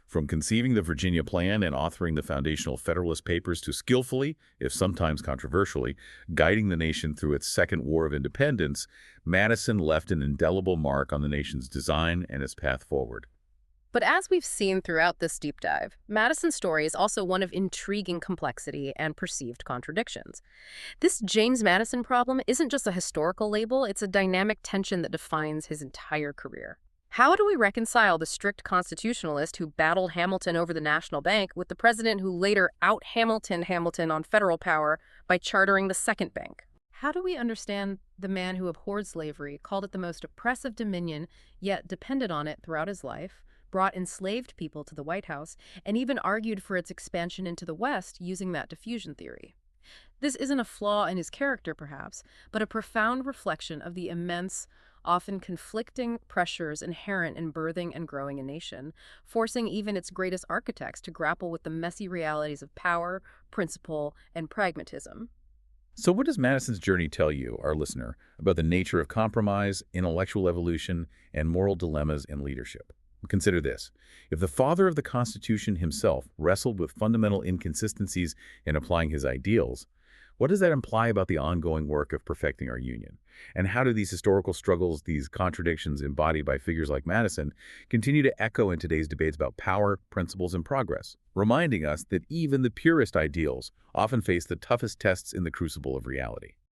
From conceiving the Virginia Plan and authoring the foundational Federalist Papers to skillfully, if sometimes controversially, guiding the nation through its Second War of Independence, Madison left an indelible mark on the nation's design and its path forward. But as we've seen throughout this deep dive, Madison's story is also one of intriguing complexity and perceived contradictions. This James Madison problem isn't just a historical label, it's a dynamic tension that defines his entire career. How do we reconcile the strict constitutionalist who battled Hamilton over the National Bank with the president who later out-Hamiltoned Hamilton on federal power by chartering the second bank? How do we understand the man who abhorred slavery, called it the most oppressive dominion, yet depended on it throughout his life, brought enslaved people to the White House, and even argued for its expansion into the West using that diffusion theory? This isn't a flaw in his character, perhaps, but a profound reflection of the immense, often conflicting pressures inherent in birthing and growing a nation, forcing even its greatest architects to grapple with the messy realities of power, principle, and pragmatism. So what does Madison's journey tell you, our listener, about the nature of compromise, intellectual evolution, and moral dilemmas in leadership? Consider this. If the father of the Constitution himself wrestled with fundamental inconsistencies in applying his ideals, what does that imply about the ongoing work of perfecting our union? And how do these historical struggles, these contradictions embodied by figures like Madison, continue to echo in today's debates about power, principles, and progress, reminding us that even the purest ideals often face the toughest tests in the crucible of reality?